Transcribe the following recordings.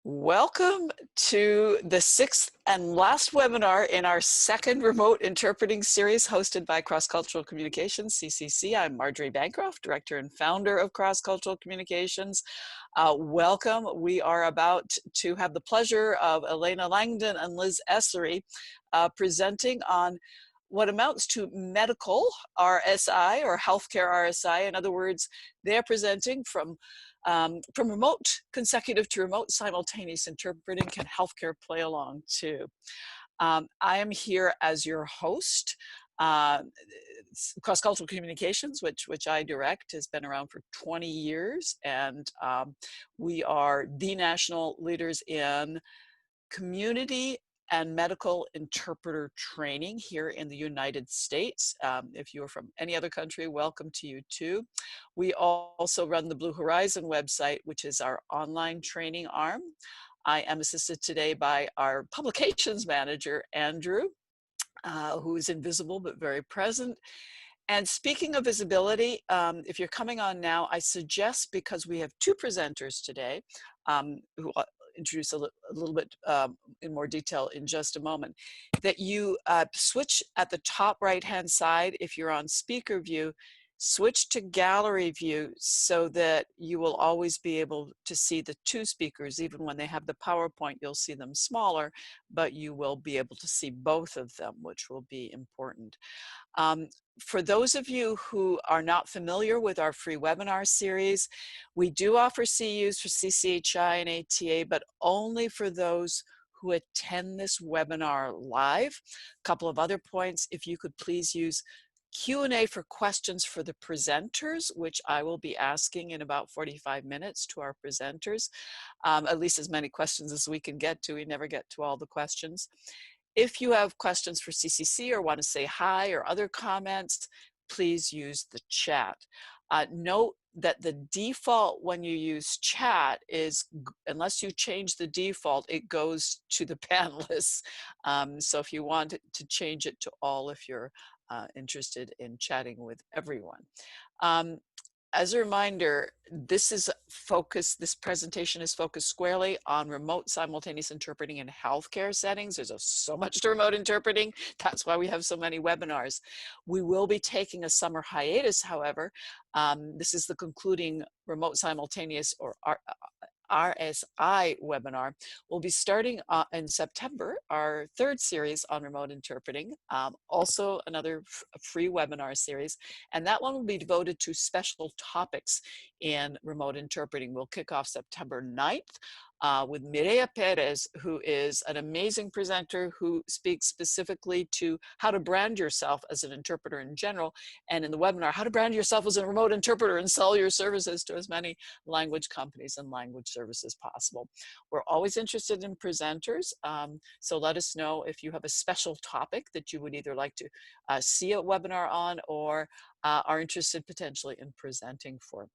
Welcome to the sixth and last webinar in our second remote interpreting series hosted by Cross Cultural Communications, CCC. I'm Marjorie Bancroft, Director and Founder of Cross Cultural Communications. Welcome. We are about to have the pleasure of Elena Langdon and Liz Essery presenting on what amounts to medical RSI or healthcare RSI. In other words, they're presenting from remote consecutive to remote simultaneous interpreting. Can healthcare play along too? I am here as your host. Cross Cultural Communications, which I direct, has been around for 20 years, and we are the national leaders in community and medical interpreter training here in the United States. If you are from any other country, welcome to you too. We also run the Blue Horizon website, which is our online training arm. I am assisted today by our publications manager, Andrew, who is invisible but very present. And speaking of visibility, if you're coming on now, I suggest, because we have two presenters today, who I'll introduce a little bit in more detail in just a moment, that you switch at the top right-hand side. If you're on speaker view, switch to gallery view so that you will always be able to see the two speakers. Even when they have the PowerPoint, you'll see them smaller, but you will be able to see both of them, which will be important. For those of you who are not familiar with our free webinar series, we do offer CUs for CCHI and ATA, but only for those who attend this webinar live. A couple of other points: if you could please use Q&A for questions for the presenters, which I will be asking in about 45 minutes to our presenters, at least as many questions as we can get to. We never get to all the questions. If you have questions for CCC or want to say hi or other comments, please use the chat. Note that the default when you use chat is, unless you change the default, it goes to the panelists. So if you want to change it to all, if you're interested in chatting with everyone. As a reminder, this presentation is focused squarely on remote simultaneous interpreting in healthcare settings. There's so much to remote interpreting. That's why we have so many webinars. We will be taking a summer hiatus, however. This is the concluding remote simultaneous or RSI webinar. We'll be starting in September, our third series on remote interpreting, also another free webinar series, and that one will be devoted to special topics in remote interpreting. We'll kick off September 9th with Mireia Perez, who is an amazing presenter who speaks specifically to how to brand yourself as an interpreter in general, and in the webinar, how to brand yourself as a remote interpreter and sell your services to as many language companies and language services possible. We're always interested in presenters, so let us know if you have a special topic that you would either like to see a webinar on or are interested potentially in presenting for.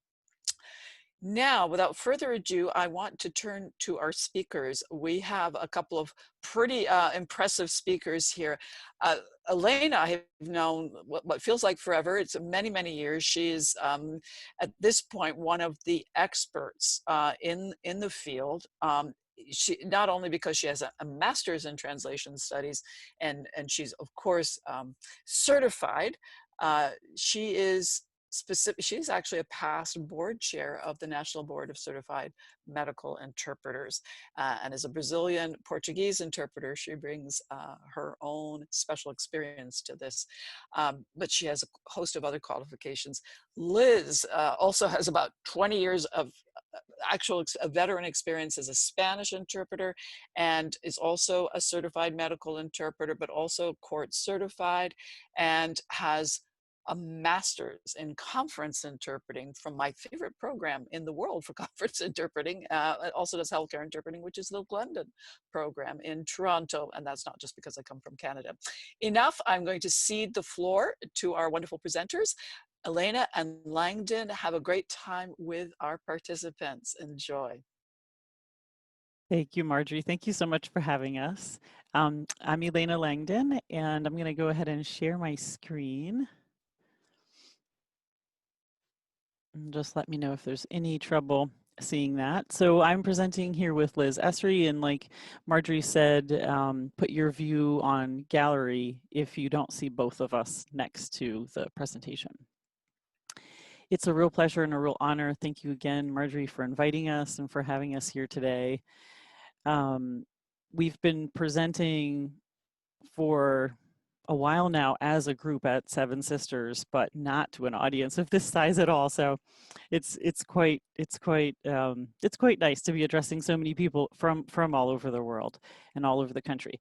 Now, without further ado, I want to turn to our speakers. We have a couple of pretty impressive speakers here. Elena, I have known what feels like forever. It's many, many years. She is, at this point, one of the experts in the field. She, not only because she has a master's in translation studies, and she's, of course, certified, she's actually a past board chair of the National Board of Certified Medical Interpreters. And as a Brazilian Portuguese interpreter, she brings her own special experience to this. But she has a host of other qualifications. Liz also has about 20 years of actual veteran experience as a Spanish interpreter, and is also a certified medical interpreter, but also court certified, and has a master's in conference interpreting from my favorite program in the world for conference interpreting. It also does healthcare interpreting, which is the London program in Toronto. And that's not just because I come from Canada. Enough, I'm going to cede the floor to our wonderful presenters. Elena and Langdon, have a great time with our participants. Enjoy. Thank you, Marjorie. Thank you so much for having us. I'm Elena Langdon, and I'm going to go ahead and share my screen. And just let me know if there's any trouble seeing that. So I'm presenting here with Liz Esri, and like Marjorie said, put your view on gallery if you don't see both of us next to the presentation. It's a real pleasure and a real honor. Thank you again, Marjorie, for inviting us and for having us here today. We've been presenting for a while now as a group at Seven Sisters, but not to an audience of this size at all. So it's quite nice to be addressing so many people from all over the world and all over the country.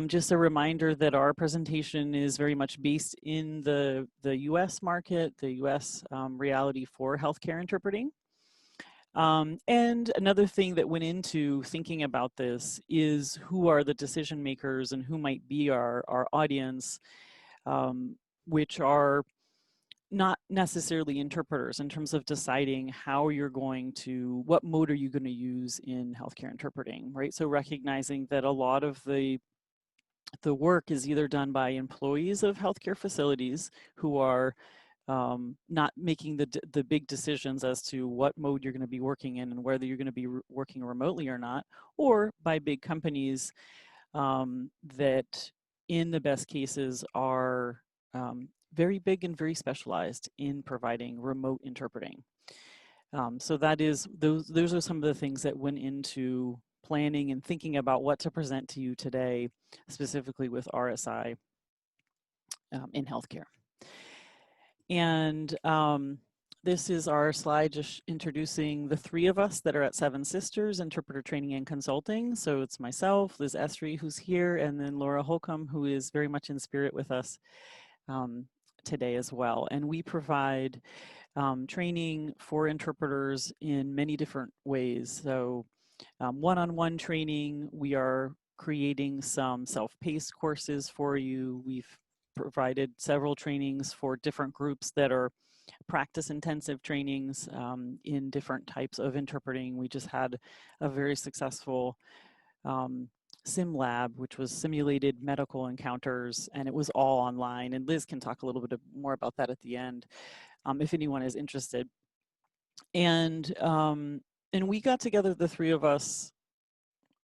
Just a reminder that our presentation is very much based in the U.S. market, the U.S. Reality for healthcare interpreting. And another thing that went into thinking about this is who are the decision makers and who might be our audience, which are not necessarily interpreters in terms of deciding how you're going to, what mode are you going to use in healthcare interpreting, right? So recognizing that a lot of the work is either done by employees of healthcare facilities who are not making the big decisions as to what mode you're going to be working in and whether you're going to be working remotely or not, or by big companies that in the best cases are very big and very specialized in providing remote interpreting. So that is, those are some of the things that went into planning and thinking about what to present to you today, specifically with RSI in healthcare. And this is our slide just introducing the three of us that are at Seven Sisters Interpreter Training and Consulting. So it's myself, Liz Esri, who's here, and then Laura Holcomb, who is very much in spirit with us today as well. And we provide training for interpreters in many different ways. So one-on-one training, we are creating some self-paced courses for you. We've provided several trainings for different groups that are practice intensive trainings in different types of interpreting. We just had a very successful sim lab, which was simulated medical encounters, and it was all online. And Liz can talk a little bit more about that at the end if anyone is interested. And we got together, the three of us,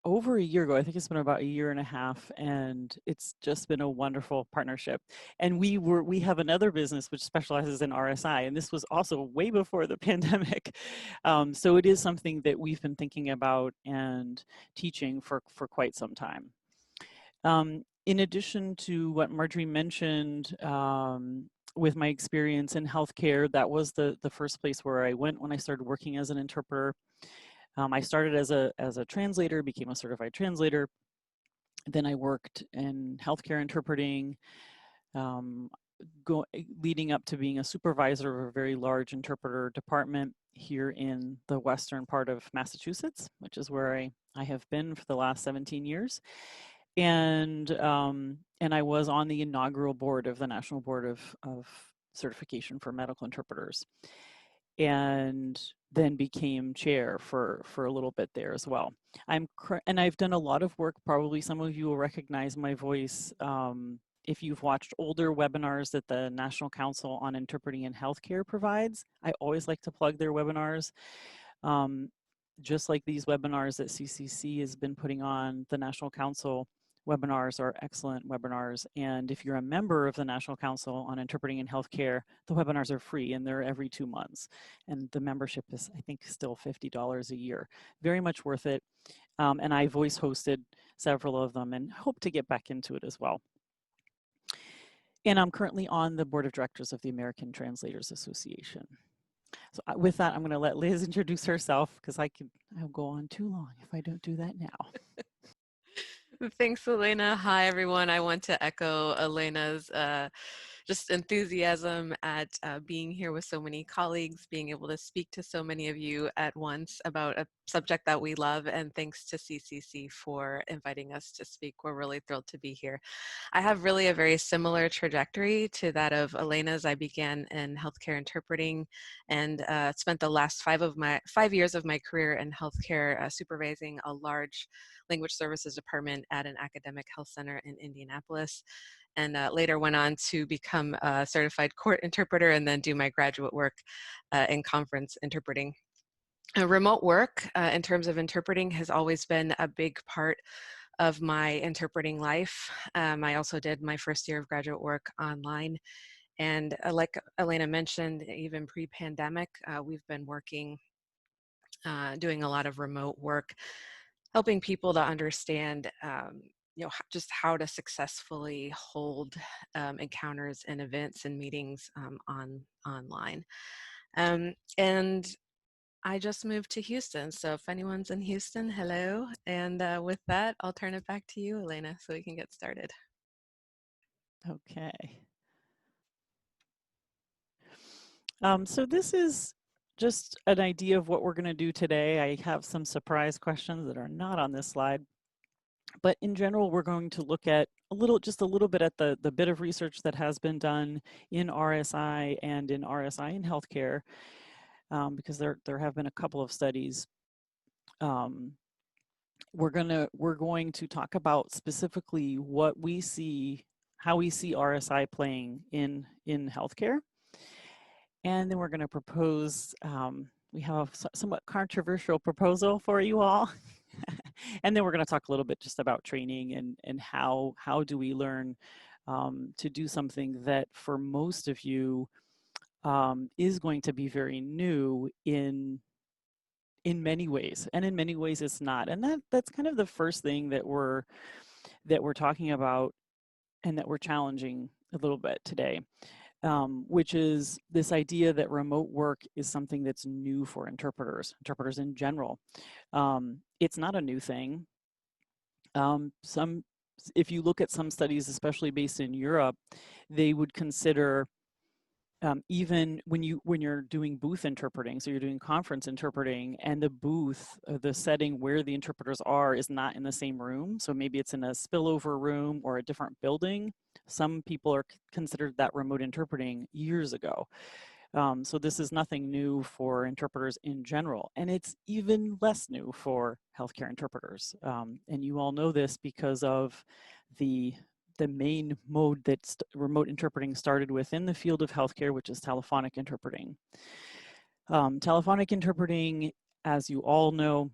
over a year ago. I think it's been about a year and a half, and it's just been a wonderful partnership. And we have another business which specializes in RSI, and this was also way before the pandemic. So it is something that we've been thinking about and teaching for quite some time. In addition to what Marjorie mentioned, with my experience in healthcare, that was the first place where I went when I started working as an interpreter. I started as a translator, became a certified translator. Then I worked in healthcare interpreting, leading up to being a supervisor of a very large interpreter department here in the western part of Massachusetts, which is where I have been for the last 17 years. And I was on the inaugural board of the National Board of Certification for Medical Interpreters, and then became chair for a little bit there as well. And I've done a lot of work. Probably some of you will recognize my voice if you've watched older webinars that the National Council on Interpreting in Healthcare provides. I always like to plug their webinars. Just like these webinars that CCC has been putting on, the National Council webinars are excellent webinars. And if you're a member of the National Council on Interpreting in Healthcare, the webinars are free and they're every 2 months. And the membership is, I think, still $50 a year. Very much worth it. And I voice hosted several of them and hope to get back into it as well. And I'm currently on the board of directors of the American Translators Association. So with that, I'm going to let Liz introduce herself, because I'll go on too long if I don't do that now. Thanks, Elena. Hi, everyone. I want to echo Elena's just enthusiasm at being here with so many colleagues, being able to speak to so many of you at once about a subject that we love, and thanks to CCC for inviting us to speak. We're really thrilled to be here. I have really a very similar trajectory to that of Elena's. I began in healthcare interpreting and spent the last 5 years of my career in healthcare supervising a large language services department at an academic health center in Indianapolis, and later went on to become a certified court interpreter and then do my graduate work in conference interpreting. Remote work in terms of interpreting has always been a big part of my interpreting life. I also did my first year of graduate work online. And like Elena mentioned, even pre-pandemic, we've been working, doing a lot of remote work, helping people to understand just how to successfully hold encounters and events and meetings online. And I just moved to Houston, so if anyone's in Houston, hello. And with that, I'll turn it back to you, Elena, so we can get started. Okay. So this is just an idea of what we're going to do today. I have some surprise questions that are not on this slide. But in general, we're going to look at just a little bit at the bit of research that has been done in RSI and in RSI in healthcare, because there have been a couple of studies. We're going to talk about specifically what we see, how we see RSI playing in healthcare, and then we're going to propose. We have a somewhat controversial proposal for you all. And then we're going to talk a little bit just about training and how do we learn to do something that for most of you is going to be very new in many ways, and in many ways it's not. And that's kind of the first thing that we're talking about and that we're challenging a little bit today, which is this idea that remote work is something that's new for interpreters in general. It's not a new thing. If you look at some studies, especially based in Europe, they would consider even when you're doing booth interpreting, so you're doing conference interpreting, and the booth, the setting where the interpreters are, is not in the same room. So maybe it's in a spillover room or a different building. Some people are considered that remote interpreting years ago. So this is nothing new for interpreters in general, and it's even less new for healthcare interpreters. And you all know this because of the main mode that remote interpreting started with in the field of healthcare, which is telephonic interpreting. Telephonic interpreting, as you all know,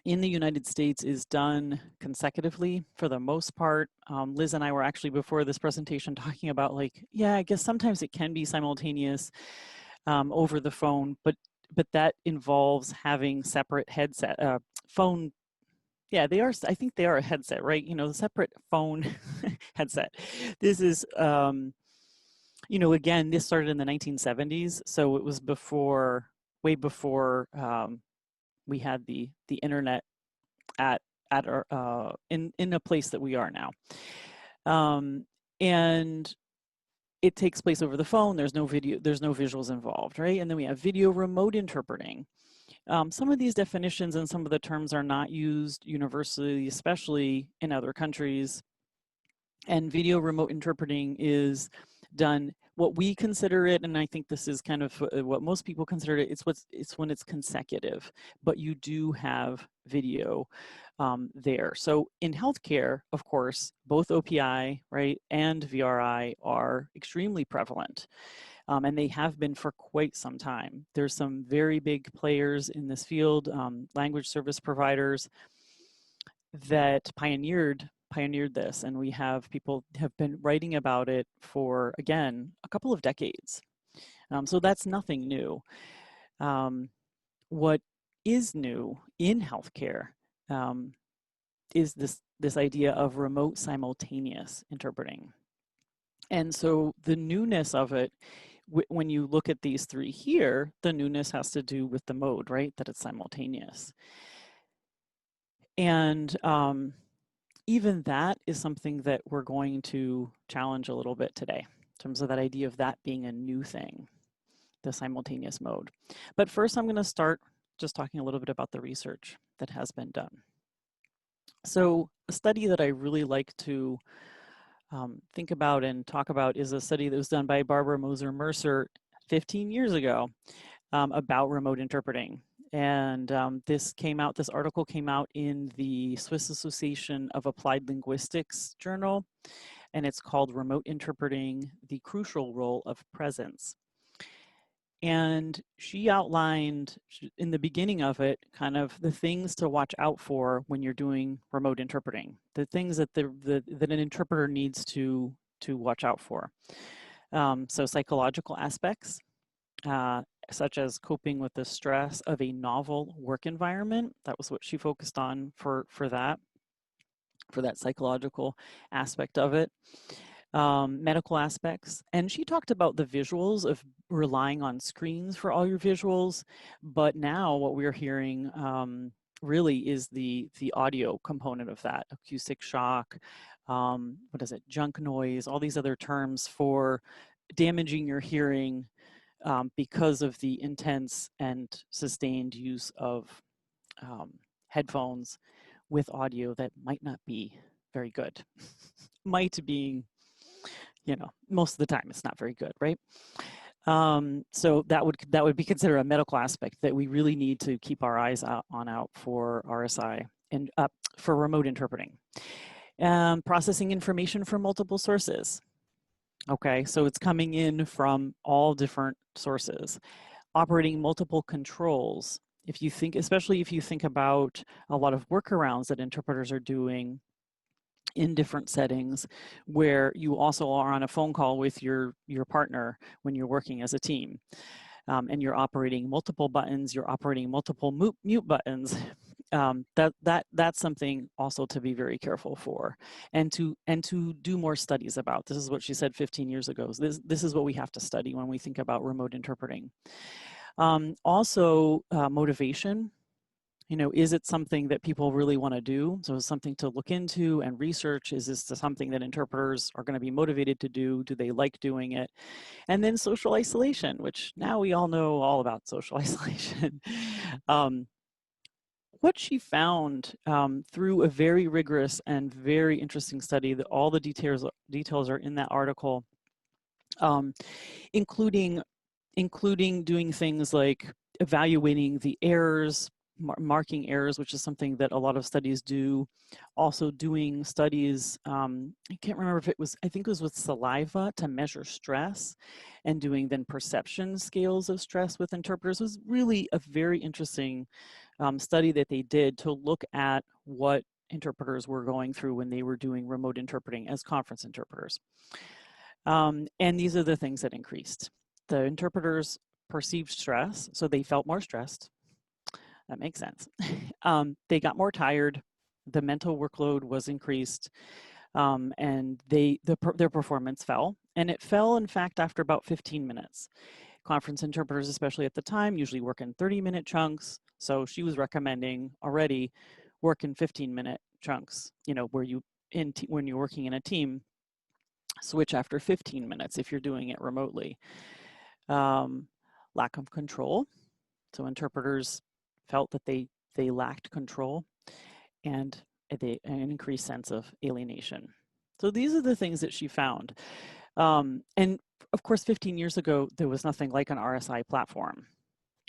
in the United States is done consecutively for the most part. Liz and I were actually before this presentation talking about, like, yeah, I guess sometimes it can be simultaneous over the phone, but that involves having separate headset, phone. Yeah, they are. I think they are a headset, right? You know, the separate phone headset. This is, again, this started in the 1970s, so it was way before we had the internet at our in a place that we are now, and it takes place over the phone. There's no video, there's no visuals involved, right? And then we have video remote interpreting. Some of these definitions and some of the terms are not used universally, especially in other countries. And video remote interpreting is done, what we consider it, and I think this is kind of what most people consider it, it's when it's consecutive, but you do have video there. So in healthcare, of course, both OPI, right, and VRI are extremely prevalent. And they have been for quite some time. There's some very big players in this field, language service providers, that pioneered this, and we have people have been writing about it for, again, a couple of decades. So that's nothing new. What is new in healthcare is this idea of remote simultaneous interpreting. And so the newness of it, when you look at these three here, the newness has to do with the mode, right? That it's simultaneous. And even that is something that we're going to challenge a little bit today, in terms of that idea of that being a new thing, the simultaneous mode. But first, I'm going to start just talking a little bit about the research that has been done. So a study that I really like to think about and talk about is a study that was done by Barbara Moser-Mercer 15 years ago about remote interpreting. And this article came out in the Swiss Association of Applied Linguistics journal, and it's called Remote Interpreting: The Crucial Role of Presence. And she outlined in the beginning of it kind of the things to watch out for when you're doing remote interpreting, the things that that an interpreter needs to watch out for. So psychological aspects, such as coping with the stress of a novel work environment. That was what she focused on for that psychological aspect of it. Medical aspects. And she talked about the visuals of relying on screens for all your visuals. But now what we're hearing really is the audio component of that, acoustic shock, what is it, junk noise, all these other terms for damaging your hearing because of the intense and sustained use of headphones with audio that might not be very good. Might being, you know, most of the time it's not very good, right? So that would be considered a medical aspect that we really need to keep our eyes out for RSI and for remote interpreting. Processing information from multiple sources. Okay, so it's coming in from all different sources. Operating multiple controls. If you think, especially if you think about a lot of workarounds that interpreters are doing in different settings, where you also are on a phone call with your partner when you're working as a team, and you're operating multiple buttons, you're operating multiple mute buttons. That's something also to be very careful for, and to do more studies about. This is what she said 15 years ago. This is what we have to study when we think about remote interpreting. Also, motivation. You know, is it something that people really want to do? So it's something to look into and research. Is this something that interpreters are going to be motivated to do? Do they like doing it? And then social isolation, which now we all know all about social isolation. What she found through a very rigorous and very interesting study, that all the details are in that article, including doing things like evaluating the errors, marking errors, which is something that a lot of studies do. Also doing studies, I can't remember if it was, I think it was with saliva to measure stress, and doing then perception scales of stress with interpreters. It was really a very interesting study that they did to look at what interpreters were going through when they were doing remote interpreting as conference interpreters. And these are the things that increased. The interpreters perceived stress, so they felt more stressed. That makes sense. They got more tired. The mental workload was increased, and their performance fell. And it fell, in fact, after about 15 minutes. Conference interpreters, especially at the time, usually work in 30-minute chunks. So she was recommending already work in 15-minute chunks. You know, where when you're working in a team, switch after 15 minutes if you're doing it remotely. Lack of control. So interpreters felt that they lacked control, and an increased sense of alienation. So these are the things that she found. And of course, 15 years ago, there was nothing like an RSI platform.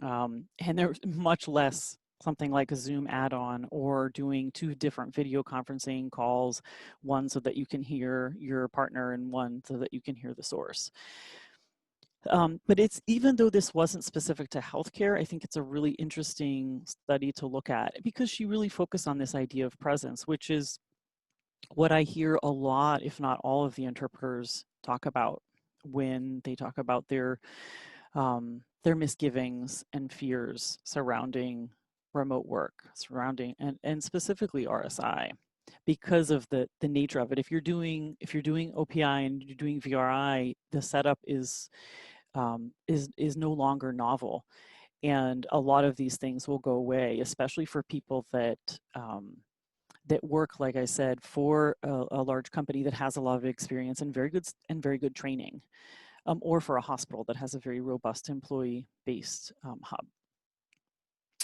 And there was much less something like a Zoom add-on, or doing 2 different video conferencing calls, one so that you can hear your partner and one so that you can hear the source. But it's, even though this wasn't specific to healthcare, I think it's a really interesting study to look at, because she really focused on this idea of presence, which is what I hear a lot, if not all of the interpreters talk about when they talk about their misgivings and fears surrounding remote work, and specifically RSI, because of the nature of it. If you're doing OPI and you're doing VRI, the setup is no longer novel, and a lot of these things will go away, especially for people that work, like I said, for a large company that has a lot of experience and very good training, or for a hospital that has a very robust employee-based hub.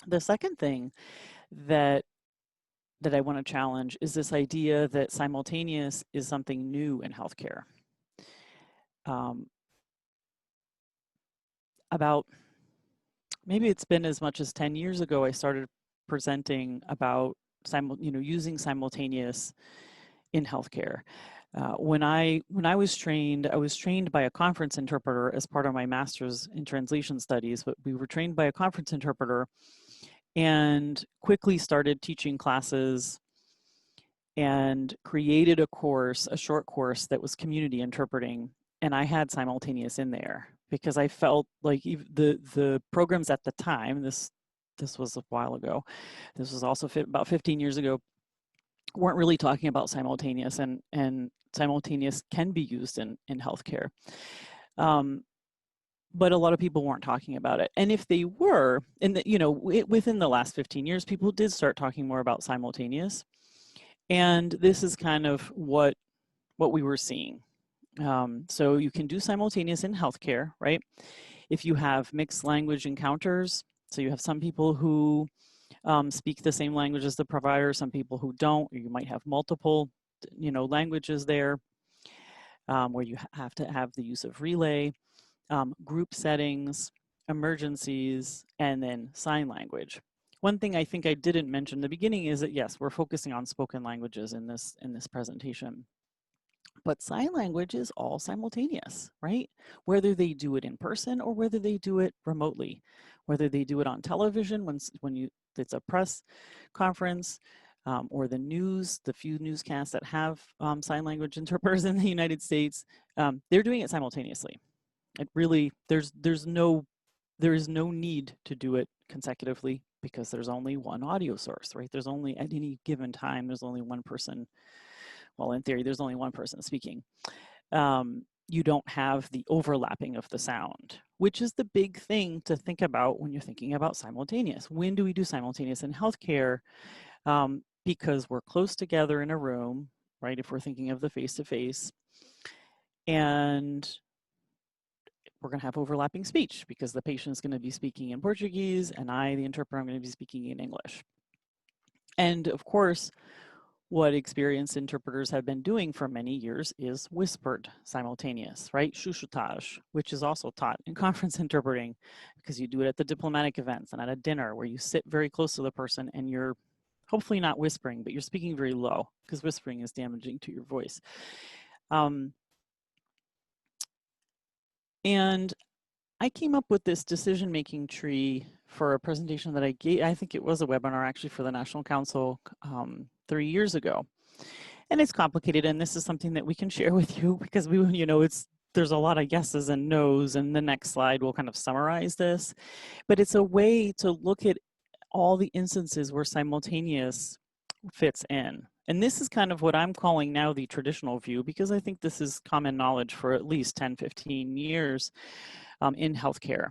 The second thing that I want to challenge is this idea that simultaneous is something new in healthcare. About, maybe it's been as much as 10 years ago, I started presenting about using simultaneous in healthcare. When I was trained, I was trained by a conference interpreter as part of my master's in translation studies, but we were trained by a conference interpreter and quickly started teaching classes and created a course, a short course that was community interpreting. And I had simultaneous in there because I felt like the programs at the time, this was a while ago, this was also about 15 years ago, weren't really talking about simultaneous, and simultaneous can be used in healthcare. But a lot of people weren't talking about it. And if they were, and within the last 15 years, people did start talking more about simultaneous. And this is kind of what we were seeing. So you can do simultaneous in healthcare, right? If you have mixed language encounters, so you have some people who speak the same language as the provider, some people who don't, or you might have multiple, languages there, where you have to have the use of relay, group settings, emergencies, and then sign language. One thing I think I didn't mention in the beginning is that, yes, we're focusing on spoken languages in this presentation. But sign language is all simultaneous, right? Whether they do it in person or whether they do it remotely, whether they do it on television when it's a press conference, or the news, the few newscasts that have sign language interpreters in the United States, they're doing it simultaneously. It really, there is no need to do it consecutively because there's only one audio source, right? There's only, at any given time, there's only one person. Well, in theory, there's only one person speaking. You don't have the overlapping of the sound, which is the big thing to think about when you're thinking about simultaneous. When do we do simultaneous in healthcare? Because we're close together in a room, right? If we're thinking of the face-to-face, and we're going to have overlapping speech because the patient is going to be speaking in Portuguese and I, the interpreter, I'm going to be speaking in English. And of course, what experienced interpreters have been doing for many years is whispered simultaneous, right? Chuchotage, which is also taught in conference interpreting because you do it at the diplomatic events and at a dinner where you sit very close to the person and you're hopefully not whispering, but you're speaking very low because whispering is damaging to your voice. And I came up with this decision-making tree for a presentation that I gave. I think it was a webinar actually for the National Council 3 years ago. And it's complicated, and this is something that we can share with you because there's a lot of yeses and nos, and the next slide will kind of summarize this. But it's a way to look at all the instances where simultaneous fits in. And this is kind of what I'm calling now the traditional view, because I think this is common knowledge for at least 10, 15 years in healthcare.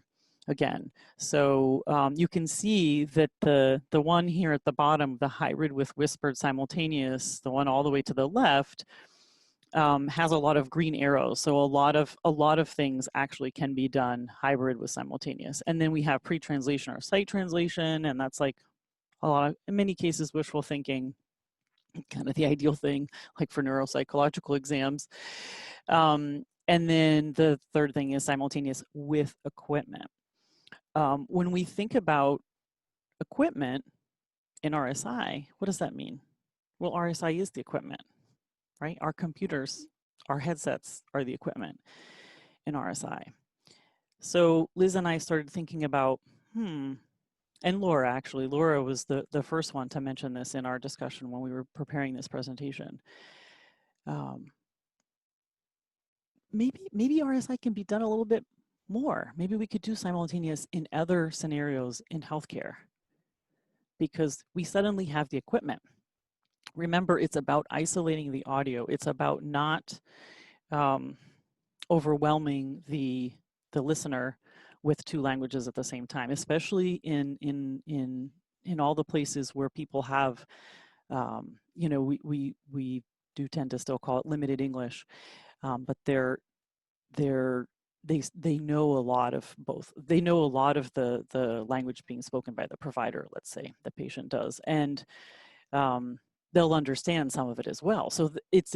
Again, so you can see that the one here at the bottom, the hybrid with whispered simultaneous, the one all the way to the left, has a lot of green arrows. So a lot of things actually can be done hybrid with simultaneous. And then we have pre-translation or sight translation, and that's like in many cases, wishful thinking, kind of the ideal thing, like for neuropsychological exams. And then the third thing is simultaneous with equipment. When we think about equipment in RSI, what does that mean? Well, RSI is the equipment, right? Our computers, our headsets are the equipment in RSI. So Liz and I started thinking about, and Laura was the first one to mention this in our discussion when we were preparing this presentation. Maybe RSI can be done a little bit more. Maybe we could do simultaneous in other scenarios in healthcare because we suddenly have the equipment. Remember, it's about isolating the audio. It's about not overwhelming the listener with two languages at the same time, especially in all the places where people have, we do tend to still call it limited English, but they know a lot of both. They know a lot of the language being spoken by the provider, let's say, the patient does, and they'll understand some of it as well. So it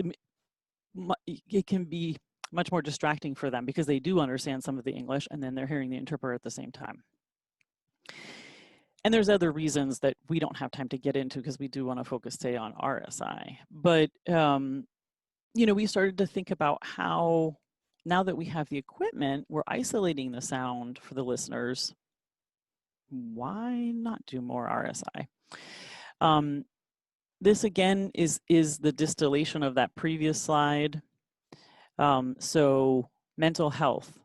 can be much more distracting for them because they do understand some of the English and then they're hearing the interpreter at the same time. And there's other reasons that we don't have time to get into because we do want to focus today on RSI. But you know, we started to think about how, now that we have the equipment, we're isolating the sound for the listeners. Why not do more RSI? This again is the distillation of that previous slide. So mental health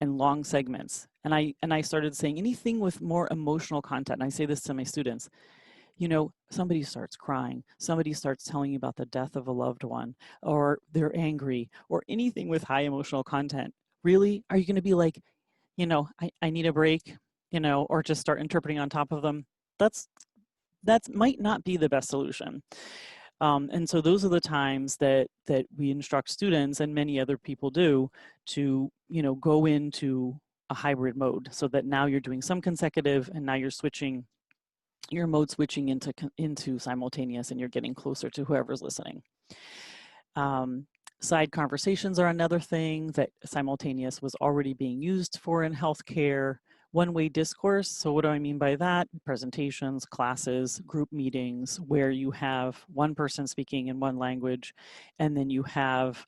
and long segments. And I started saying anything with more emotional content. And I say this to my students. You know, somebody starts crying, somebody starts telling you about the death of a loved one, or they're angry, or anything with high emotional content. Really? Are you going to be like, you know, I need a break, you know, or just start interpreting on top of them? That might not be the best solution. And so those are the times that we instruct students, and many other people do, to, you know, go into a hybrid mode, so that now you're doing some consecutive, and now you're switching, your mode switching into simultaneous, and you're getting closer to whoever's listening. Side conversations are another thing that simultaneous was already being used for in healthcare. One-way discourse, so what do I mean by that? Presentations, classes, group meetings, where you have one person speaking in one language, and then you have,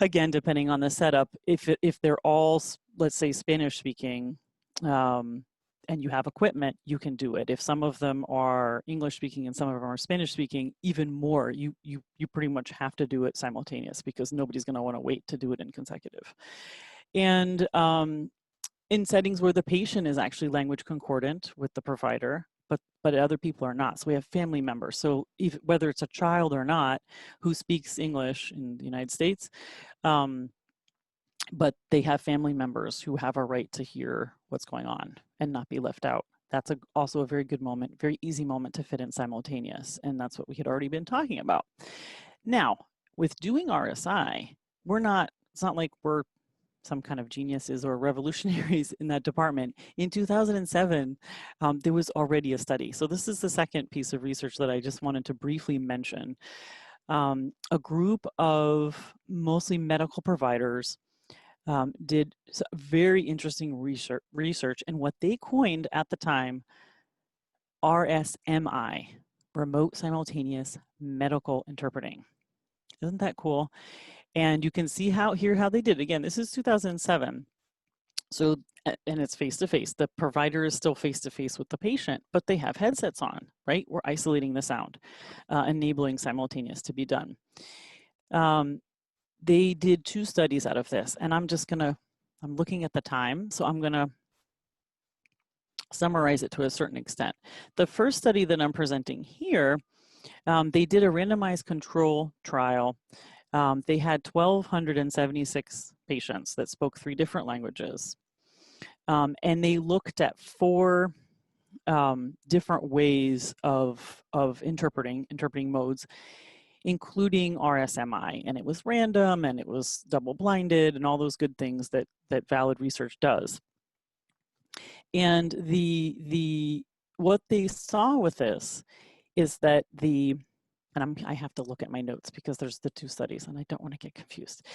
again, depending on the setup, if they're all, let's say, Spanish speaking, and you have equipment, you can do it. If some of them are English speaking and some of them are Spanish speaking, even more, you pretty much have to do it simultaneous, because nobody's going to want to wait to do it in consecutive. And in settings where the patient is actually language concordant with the provider, but other people are not. So we have family members. So whether it's a child or not who speaks English in the United States, but they have family members who have a right to hear what's going on and not be left out. That's also a very good moment, very easy moment to fit in simultaneous. And that's what we had already been talking about. Now, with doing RSI, it's not like we're some kind of geniuses or revolutionaries in that department. In 2007, there was already a study. So this is the second piece of research that I just wanted to briefly mention. A group of mostly medical providers did very interesting research, and what they coined at the time, RSMI, Remote Simultaneous Medical Interpreting. Isn't that cool? And you can see how they did. Again, this is 2007. So, and it's face-to-face. The provider is still face-to-face with the patient, but they have headsets on, right? We're isolating the sound, enabling simultaneous to be done. They did 2 studies out of this, and I'm looking at the time, so I'm gonna summarize it to a certain extent. The first study that I'm presenting here, they did a randomized control trial. They had 1,276 patients that spoke 3 different languages. And they looked at 4 different ways of interpreting modes, including RSMI, and it was random, and it was double-blinded, and all those good things that valid research does. And what they saw with this is that I have to look at my notes because there's the 2 studies, and I don't want to get confused.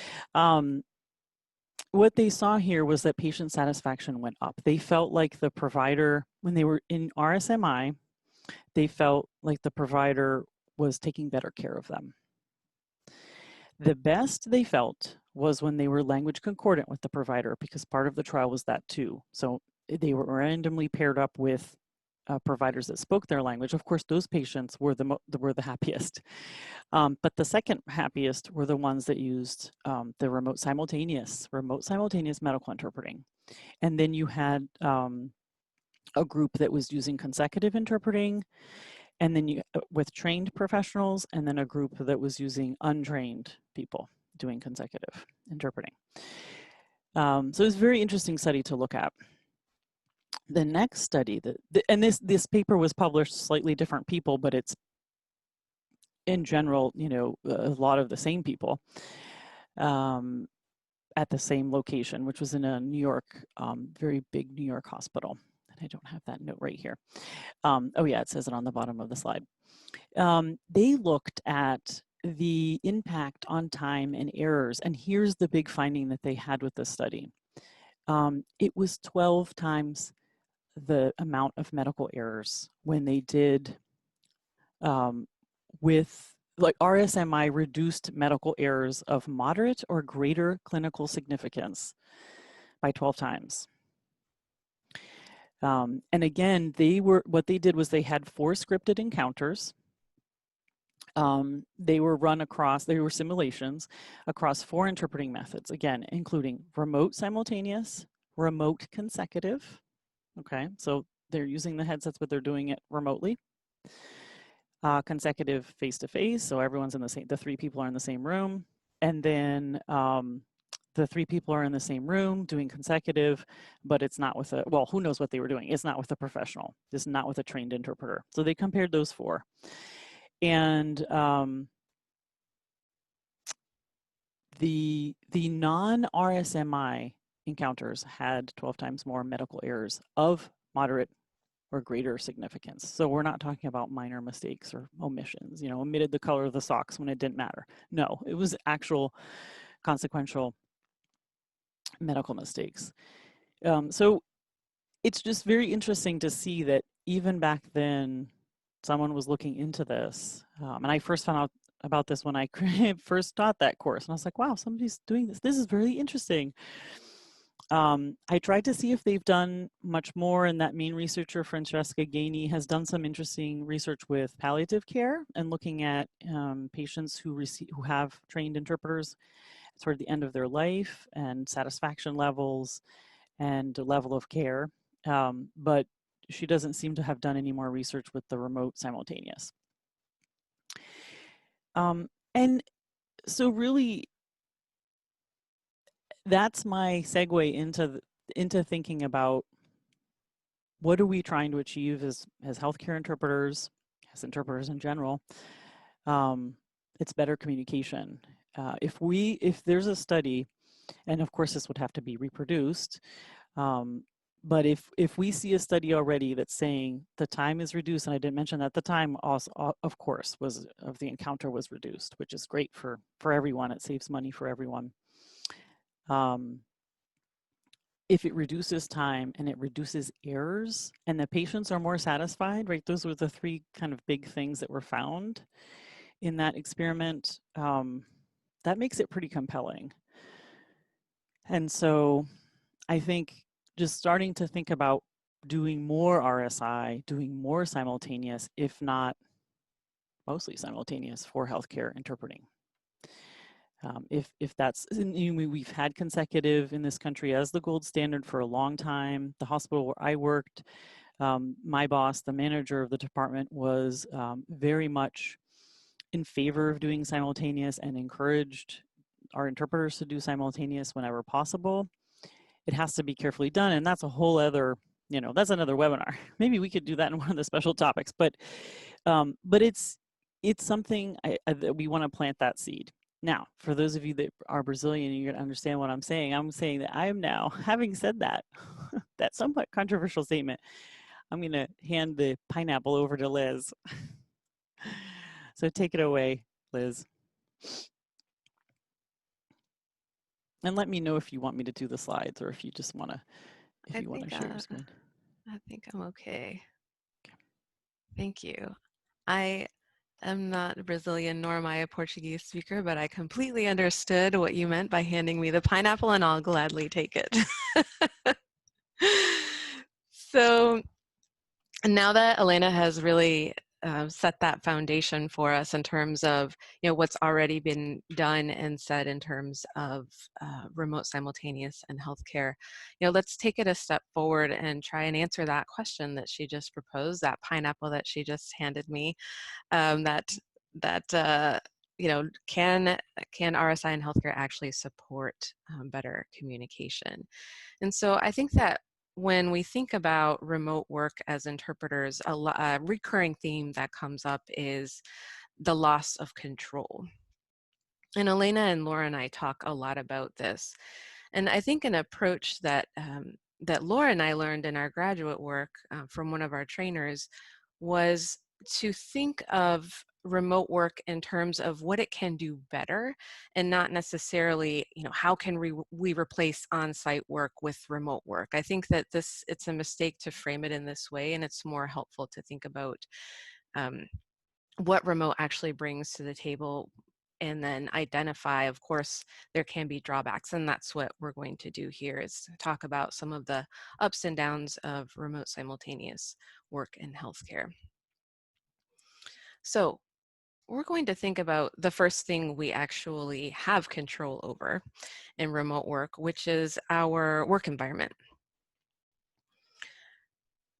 What they saw here was that patient satisfaction went up. They felt like the provider, when they were in RSMI, they felt like the provider was taking better care of them. The best they felt was when they were language concordant with the provider, because part of the trial was that too. So they were randomly paired up with providers that spoke their language. Of course, those patients were the happiest. But the second happiest were the ones that used the remote simultaneous medical interpreting. And then you had a group that was using consecutive interpreting, and then you with trained professionals, and then a group that was using untrained people doing consecutive interpreting. So it's a very interesting study to look at. The next study, and this paper was published slightly different people, but it's in general, you know, a lot of the same people at the same location, which was in a New York, very big New York hospital. And I don't have that note right here. Oh yeah, it says it on the bottom of the slide. They looked at the impact on time and errors. And here's the big finding that they had with this study. It was 12 times the amount of medical errors when they did with like RSMI reduced medical errors of moderate or greater clinical significance by 12 times. And again, what they did was they had 4 scripted encounters. They were simulations across 4 interpreting methods, again, including remote simultaneous, remote consecutive. Okay, so they're using the headsets, but they're doing it remotely. Consecutive face-to-face, so everyone's in the 3 people are in the same room. And then the 3 people are in the same room doing consecutive, but it's not with who knows what they were doing. It's not with a professional. It's not with a trained interpreter. So they compared those 4. And the non-RSMI encounters had 12 times more medical errors of moderate or greater significance. So we're not talking about minor mistakes or omissions, omitted the color of the socks when it didn't matter. No, it was actual consequential medical mistakes. So it's just very interesting to see that even back then, someone was looking into this. And I first found out about this when I first taught that course. And I was like, wow, somebody's doing this. This is really interesting. I tried to see if they've done much more, and that main researcher, Francesca Gainey, has done some interesting research with palliative care and looking at patients who have trained interpreters toward the end of their life and satisfaction levels and level of care. But she doesn't seem to have done any more research with the remote simultaneous. And so really, that's my segue into thinking about what are we trying to achieve as healthcare interpreters, as interpreters in general. It's better communication. If there's a study, and of course this would have to be reproduced, but if we see a study already that's saying the time is reduced, and I didn't mention that the time also, of course, of the encounter was reduced, which is great for everyone. It saves money for everyone. If it reduces time and it reduces errors and the patients are more satisfied, right? Those were the 3 kind of big things that were found in that experiment. That makes it pretty compelling. And so I think just starting to think about doing more RSI, doing more simultaneous, if not mostly simultaneous, for healthcare interpreting. If that's, we've had consecutive in this country as the gold standard for a long time. The hospital where I worked, my boss, the manager of the department, was very much in favor of doing simultaneous and encouraged our interpreters to do simultaneous whenever possible. It has to be carefully done, and that's a whole other, that's another webinar. Maybe we could do that in one of the special topics, but it's something that we want to plant that seed. Now, for those of you that are Brazilian, you're going to understand what I'm saying. I'm saying that I am now, having said that, that somewhat controversial statement, I'm going to hand the pineapple over to Liz. So take it away, Liz. And let me know if you want me to do the slides or if you just want to, share your screen. I think I'm okay. Thank you. I am not Brazilian nor am I a Portuguese speaker, but I completely understood what you meant by handing me the pineapple, and I'll gladly take it. So now that Elena has really set that foundation for us in terms of what's already been done and said in terms of remote simultaneous and healthcare, let's take it a step forward and try and answer that question that she just proposed, that pineapple that she just handed me, can RSI and healthcare actually support better communication? And so I think that when we think about remote work as interpreters, a recurring theme that comes up is the loss of control. And Elena and Laura and I talk a lot about this. And I think an approach that Laura and I learned in our graduate work from one of our trainers was to think of remote work in terms of what it can do better, and not necessarily, how can we replace on-site work with remote work. I think that it's a mistake to frame it in this way, and it's more helpful to think about what remote actually brings to the table, and then identify, of course, there can be drawbacks, and that's what we're going to do here, is talk about some of the ups and downs of remote simultaneous work in healthcare. So we're going to think about the first thing we actually have control over in remote work, which is our work environment.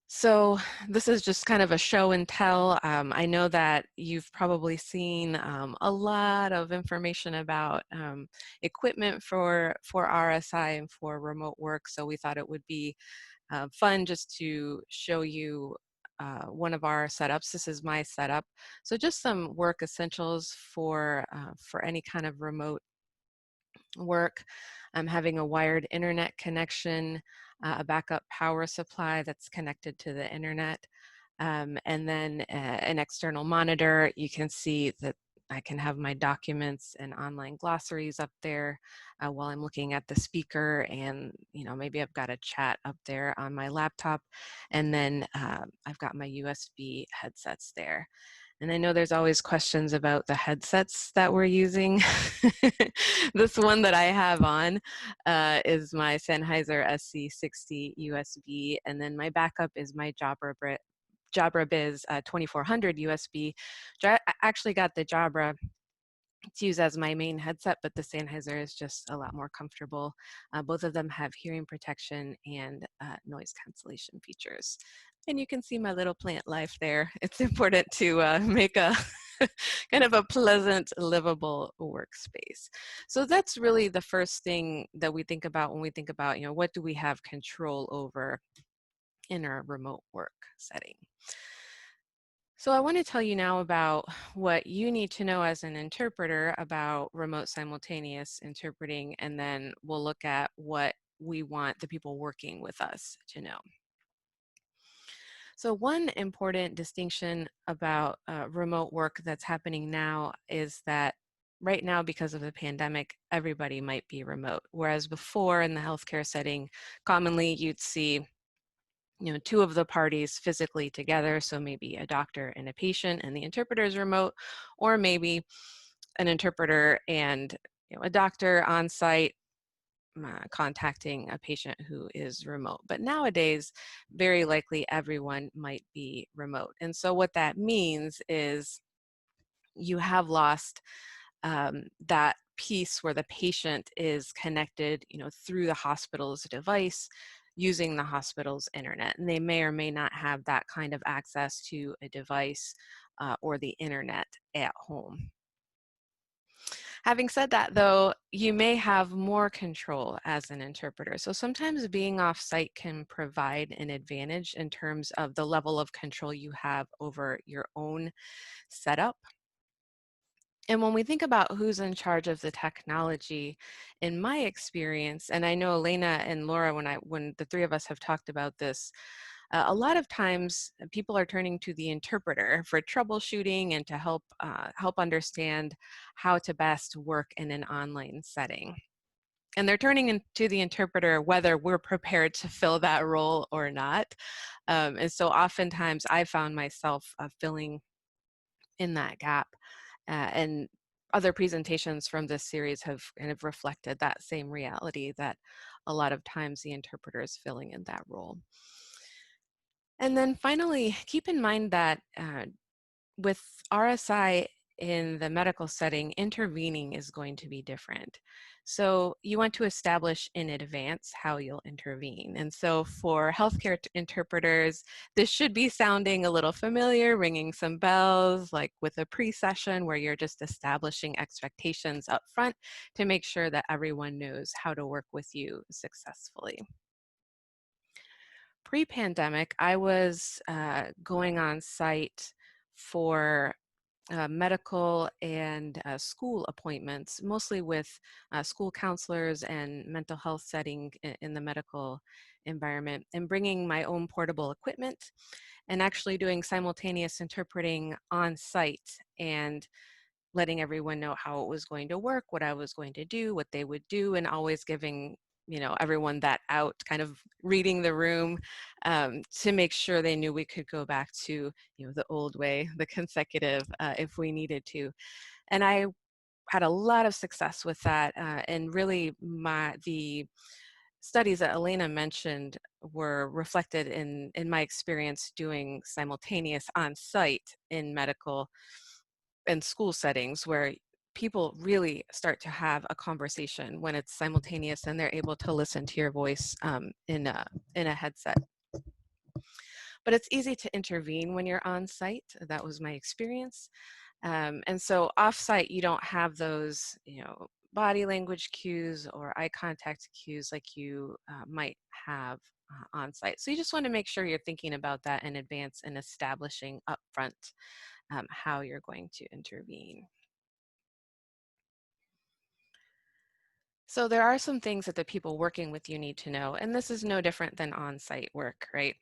So this is just kind of a show and tell. I know that you've probably seen a lot of information about equipment for RSI and for remote work. So we thought it would be fun just to show you one of our setups. This is my setup. So just some work essentials for any kind of remote work. I'm having a wired internet connection, a backup power supply that's connected to the internet, and then an external monitor. You can see that I can have my documents and online glossaries up there while I'm looking at the speaker, and maybe I've got a chat up there on my laptop, and then I've got my USB headsets there. And I know there's always questions about the headsets that we're using. This one that I have on is my Sennheiser SC60 USB, and then my backup is my Jabra Biz 2400 USB. I actually got the Jabra to use as my main headset, but the Sennheiser is just a lot more comfortable. Both of them have hearing protection and noise cancellation features. And you can see my little plant life there. It's important to make a kind of a pleasant, livable workspace. So that's really the first thing that we think about when we think about, what do we have control over in our remote work setting. So I want to tell you now about what you need to know as an interpreter about remote simultaneous interpreting, and then we'll look at what we want the people working with us to know. So one important distinction about remote work that's happening now is that right now, because of the pandemic, everybody might be remote. Whereas before in the healthcare setting, commonly you'd see two of the parties physically together, so maybe a doctor and a patient and the interpreter is remote, or maybe an interpreter and a doctor on site contacting a patient who is remote. But nowadays, very likely everyone might be remote. And so what that means is you have lost that piece where the patient is connected, through the hospital's device, using the hospital's internet, and they may or may not have that kind of access to a device or the internet at home. Having said that, though, you may have more control as an interpreter. So sometimes being off-site can provide an advantage in terms of the level of control you have over your own setup. And when we think about who's in charge of the technology, in my experience, and I know Elena and Laura, when the three of us have talked about this, a lot of times people are turning to the interpreter for troubleshooting and to help understand how to best work in an online setting. And they're turning to the interpreter whether we're prepared to fill that role or not. And so oftentimes I found myself filling in that gap. And other presentations from this series have kind of reflected that same reality, that a lot of times the interpreter is filling in that role. And then finally, keep in mind that with RSI in the medical setting, intervening is going to be different. So you want to establish in advance how you'll intervene. And so for healthcare interpreters, this should be sounding a little familiar, ringing some bells, like with a pre-session where you're just establishing expectations up front to make sure that everyone knows how to work with you successfully. Pre-pandemic, I was going on site for medical and school appointments, mostly with school counselors and mental health setting in the medical environment, and bringing my own portable equipment and actually doing simultaneous interpreting on site and letting everyone know how it was going to work, what I was going to do, what they would do, and always giving everyone that out, kind of reading the room, to make sure they knew we could go back to, the old way, the consecutive, if we needed to. And I had a lot of success with that. And really the studies that Elena mentioned were reflected in my experience doing simultaneous on site in medical and school settings, where people really start to have a conversation when it's simultaneous and they're able to listen to your voice in a headset. But it's easy to intervene when you're on site. That was my experience. And so off-site, you don't have those, body language cues or eye contact cues like you might have on site. So you just want to make sure you're thinking about that in advance and establishing upfront how you're going to intervene. So there are some things that the people working with you need to know, and this is no different than on-site work, right?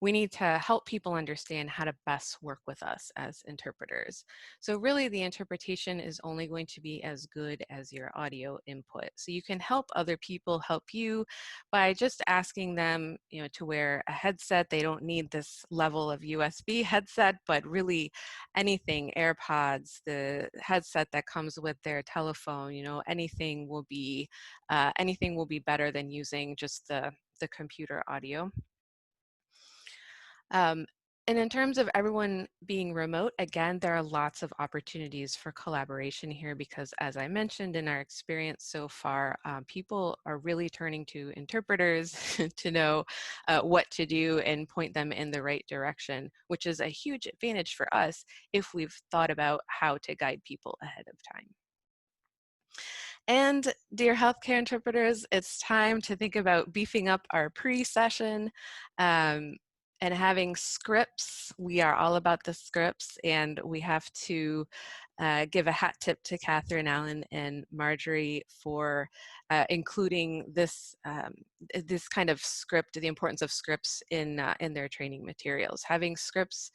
We need to help people understand how to best work with us as interpreters. So really the interpretation is only going to be as good as your audio input. So you can help other people help you by just asking them, to wear a headset. They don't need this level of USB headset, but really anything, AirPods, the headset that comes with their telephone, anything will be better than using just the computer audio. And in terms of everyone being remote, again, there are lots of opportunities for collaboration here because, as I mentioned in our experience so far, people are really turning to interpreters to know what to do and point them in the right direction, which is a huge advantage for us if we've thought about how to guide people ahead of time. And dear healthcare interpreters, it's time to think about beefing up our pre-session and having scripts. We are all about the scripts, and we have to give a hat tip to Catherine Allen and Marjorie for including this this kind of script, the importance of scripts in their training materials. Having scripts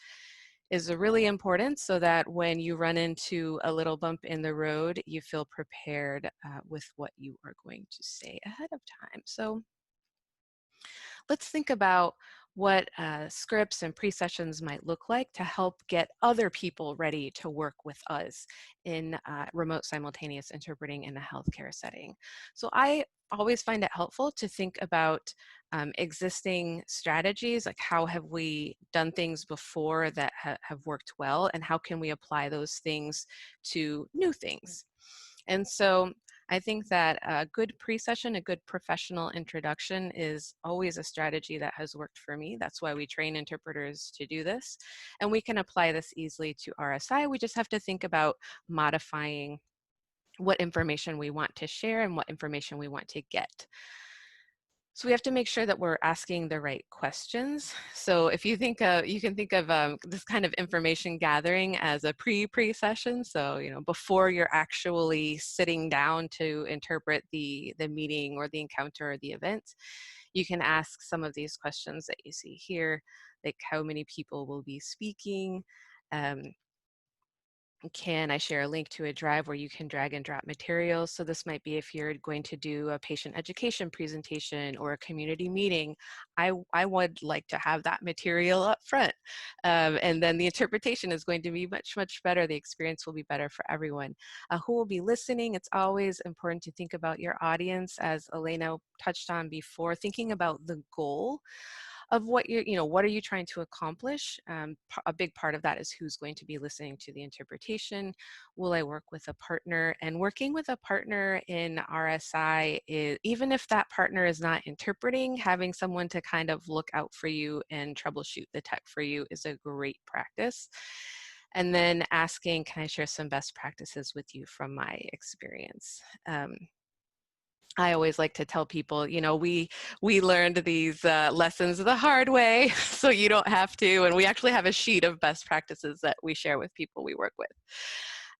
is really important so that when you run into a little bump in the road, you feel prepared with what you are going to say ahead of time. So let's think about what scripts and pre-sessions might look like to help get other people ready to work with us in remote simultaneous interpreting in a healthcare setting. So I always find it helpful to think about existing strategies, like how have we done things before that have worked well, and how can we apply those things to new things. And so I think that a good pre-session, a good professional introduction is always a strategy that has worked for me. That's why we train interpreters to do this. And we can apply this easily to RSI. We just have to think about modifying what information we want to share and what information we want to get. So we have to make sure that we're asking the right questions. So if you think you can think of this kind of information gathering as a pre-session. So, before you're actually sitting down to interpret the meeting or the encounter or the event, you can ask some of these questions that you see here, like how many people will be speaking? Can I share a link to a drive where you can drag and drop materials? So this might be if you're going to do a patient education presentation or a community meeting, I would like to have that material up front. And then the interpretation is going to be much, much better. The experience will be better for everyone. Who will be listening? It's always important to think about your audience, as Elena touched on before, thinking about the goal of what what are you trying to accomplish? A big part of that is who's going to be listening to the interpretation. Will I work with a partner? And working with a partner in RSI is, even if that partner is not interpreting, having someone to kind of look out for you and troubleshoot the tech for you is a great practice. And then asking, can I share some best practices with you from my experience? I always like to tell people, we learned these lessons the hard way, so you don't have to. And we actually have a sheet of best practices that we share with people we work with.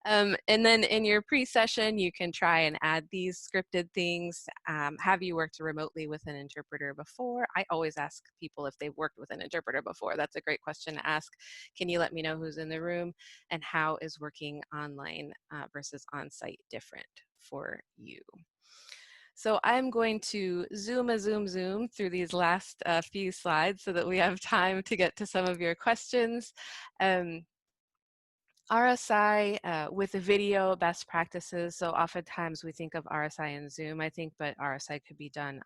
And then in your pre-session, you can try and add these scripted things. Have you worked remotely with an interpreter before? I always ask people if they've worked with an interpreter before. That's a great question to ask. Can you let me know who's in the room, and how is working online versus on-site different for you? So I'm going to zoom through these last few slides so that we have time to get to some of your questions. RSI with the video best practices. So oftentimes we think of RSI in Zoom, I think, but RSI could be done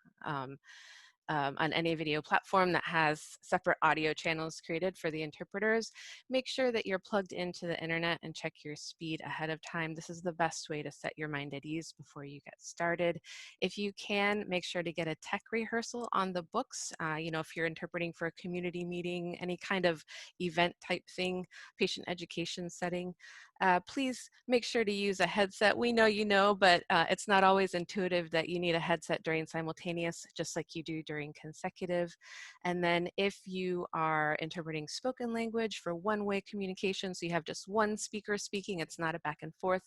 on any video platform that has separate audio channels created for the interpreters. Make sure that you're plugged into the internet and check your speed ahead of time. This is the best way to set your mind at ease before you get started. If you can, make sure to get a tech rehearsal on the books. You know, if you're interpreting for a community meeting, any kind of event type thing, patient education setting, please make sure to use a headset. We know you know, but it's not always intuitive that you need a headset during simultaneous, just like you do during consecutive. And then if you are interpreting spoken language for one-way communication, so you have just one speaker speaking, it's not a back and forth,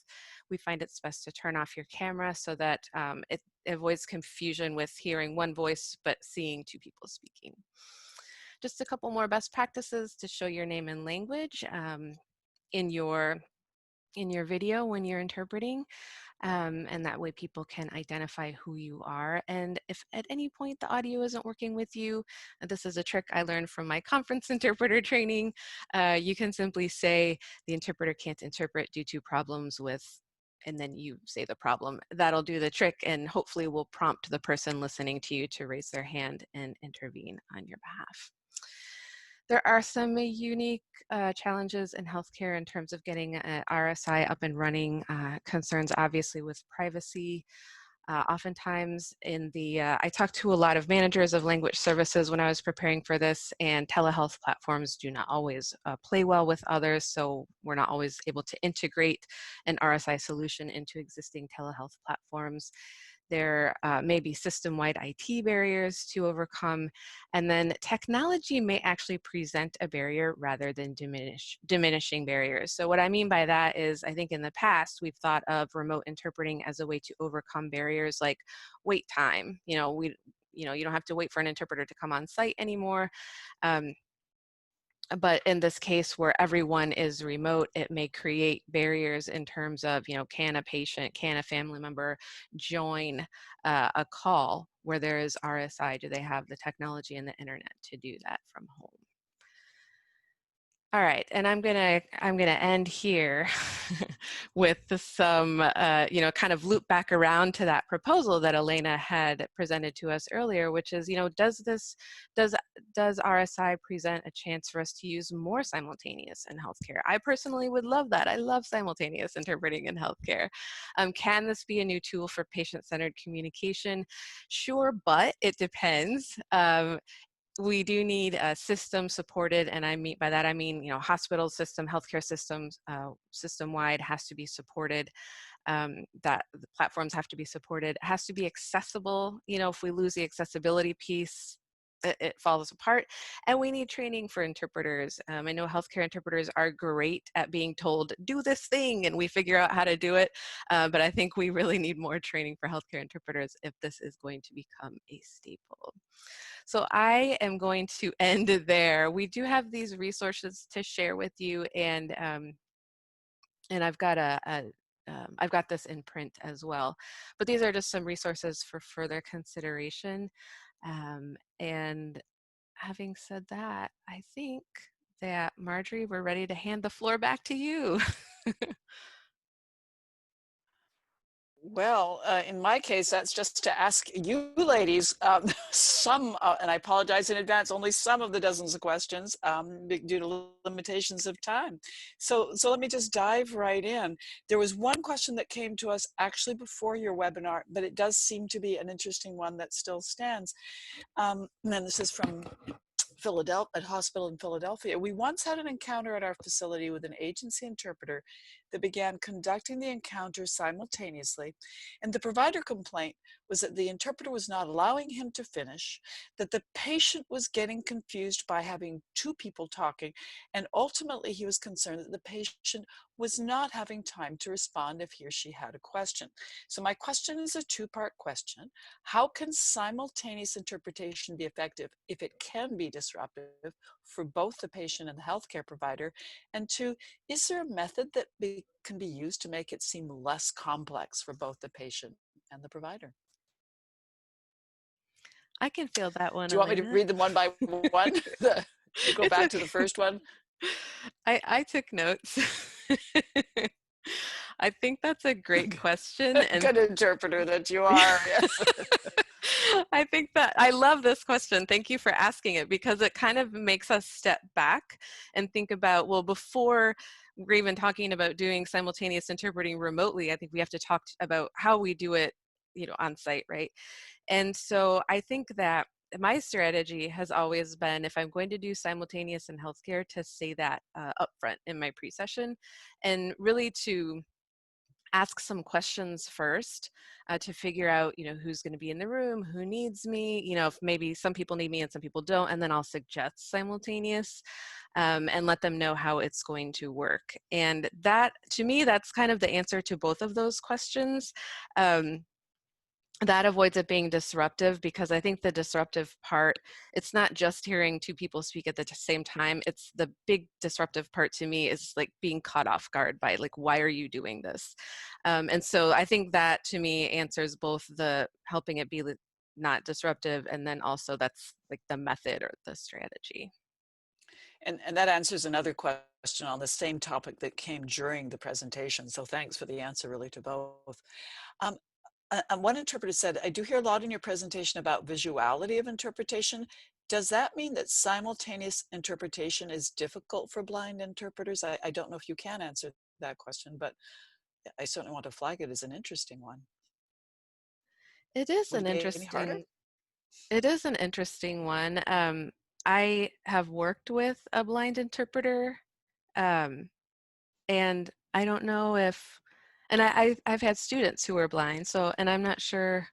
we find it's best to turn off your camera so that it avoids confusion with hearing one voice but seeing two people speaking. Just a couple more best practices to show your name and language in your video when you're interpreting, and that way people can identify who you are. And if at any point the audio isn't working with you, this is a trick I learned from my conference interpreter training, you can simply say the interpreter can't interpret due to problems with, and then you say the problem. That'll do the trick and hopefully will prompt the person listening to you to raise their hand and intervene on your behalf. There are some unique challenges in healthcare in terms of getting RSI up and running, concerns obviously with privacy. Oftentimes in the, I talked to a lot of managers of language services when I was preparing for this, and telehealth platforms do not always play well with others, so we're not always able to integrate an RSI solution into existing telehealth platforms. There may be system-wide IT barriers to overcome, and then technology may actually present a barrier rather than diminishing barriers. So what I mean by that is, I think in the past we've thought of remote interpreting as a way to overcome barriers like wait time. You know, you don't have to wait for an interpreter to come on site anymore. But in this case where everyone is remote, it may create barriers in terms of, you know, can a patient, can a family member join a call where there is RSI? Do they have the technology and the internet to do that from home? All right, and I'm gonna end here with some, you know, kind of loop back around to that proposal that Elena had presented to us earlier, which is, you know, does RSI present a chance for us to use more simultaneous in healthcare? I personally would love that. I love simultaneous interpreting in healthcare. Can this be a new tool for patient-centered communication? Sure, but it depends. We do need a system supported, and by that I mean, you know, hospital system, healthcare systems, system-wide has to be supported. That the platforms have to be supported. It has to be accessible. You know, if we lose the accessibility piece, it falls apart. And we need training for interpreters. I know healthcare interpreters are great at being told, do this thing, and we figure out how to do it. But I think we really need more training for healthcare interpreters if this is going to become a staple. So I am going to end there. We do have these resources to share with you, and I've got I've got this in print as well. But these are just some resources for further consideration. And having said that, I think that Marjorie, we're ready to hand the floor back to you. Well, in my case, that's just to ask you ladies some, and I apologize in advance, only some of the dozens of questions due to limitations of time. So let me just dive right in. There was one question that came to us actually before your webinar, but it does seem to be an interesting one that still stands. And this is from Philadelphia, at hospital in Philadelphia. We once had an encounter at our facility with an agency interpreter that began conducting the encounter simultaneously, and the provider complaint was that the interpreter was not allowing him to finish, that the patient was getting confused by having two people talking, and ultimately he was concerned that the patient was not having time to respond if he or she had a question. So my question is a two-part question. How can simultaneous interpretation be effective if it can be disruptive for both the patient and the healthcare provider? And two, is there a method that can be used to make it seem less complex for both the patient and the provider? I can feel that one, Do you want me to Elena. read them one by one? You go It's back to okay. the first one. I took notes. I think that's a great question, and Good interpreter that you are. Yes. I think that I love this question. Thank you for asking it, because it kind of makes us step back and think about, well, before we're even talking about doing simultaneous interpreting remotely, I think we have to talk about how we do it, on site, right? And so I think that my strategy has always been, if I'm going to do simultaneous in healthcare, to say that upfront in my pre-session, and really to ask some questions first, to figure out, who's going to be in the room, who needs me, if maybe some people need me and some people don't, and then I'll suggest simultaneous, and let them know how it's going to work. And that, to me, that's kind of the answer to both of those questions. That avoids it being disruptive, because I think the disruptive part, it's not just hearing two people speak at the same time. It's the big disruptive part to me is like being caught off guard by, like, why are you doing this? And so I think that, to me, answers both the helping it be not disruptive, and then also that's like the method or the strategy. And that answers another question on the same topic that came during the presentation. So thanks for the answer really to both. Um, One interpreter said, I do hear a lot in your presentation about visuality of interpretation. Does that mean that simultaneous interpretation is difficult for blind interpreters? I don't know if you can answer that question, but I certainly want to flag it as an interesting one. It is Would an it be any harder? interesting, it is an interesting one. I have worked with a blind interpreter, um, and I don't know and I've had students who are blind, so, and I'm not sure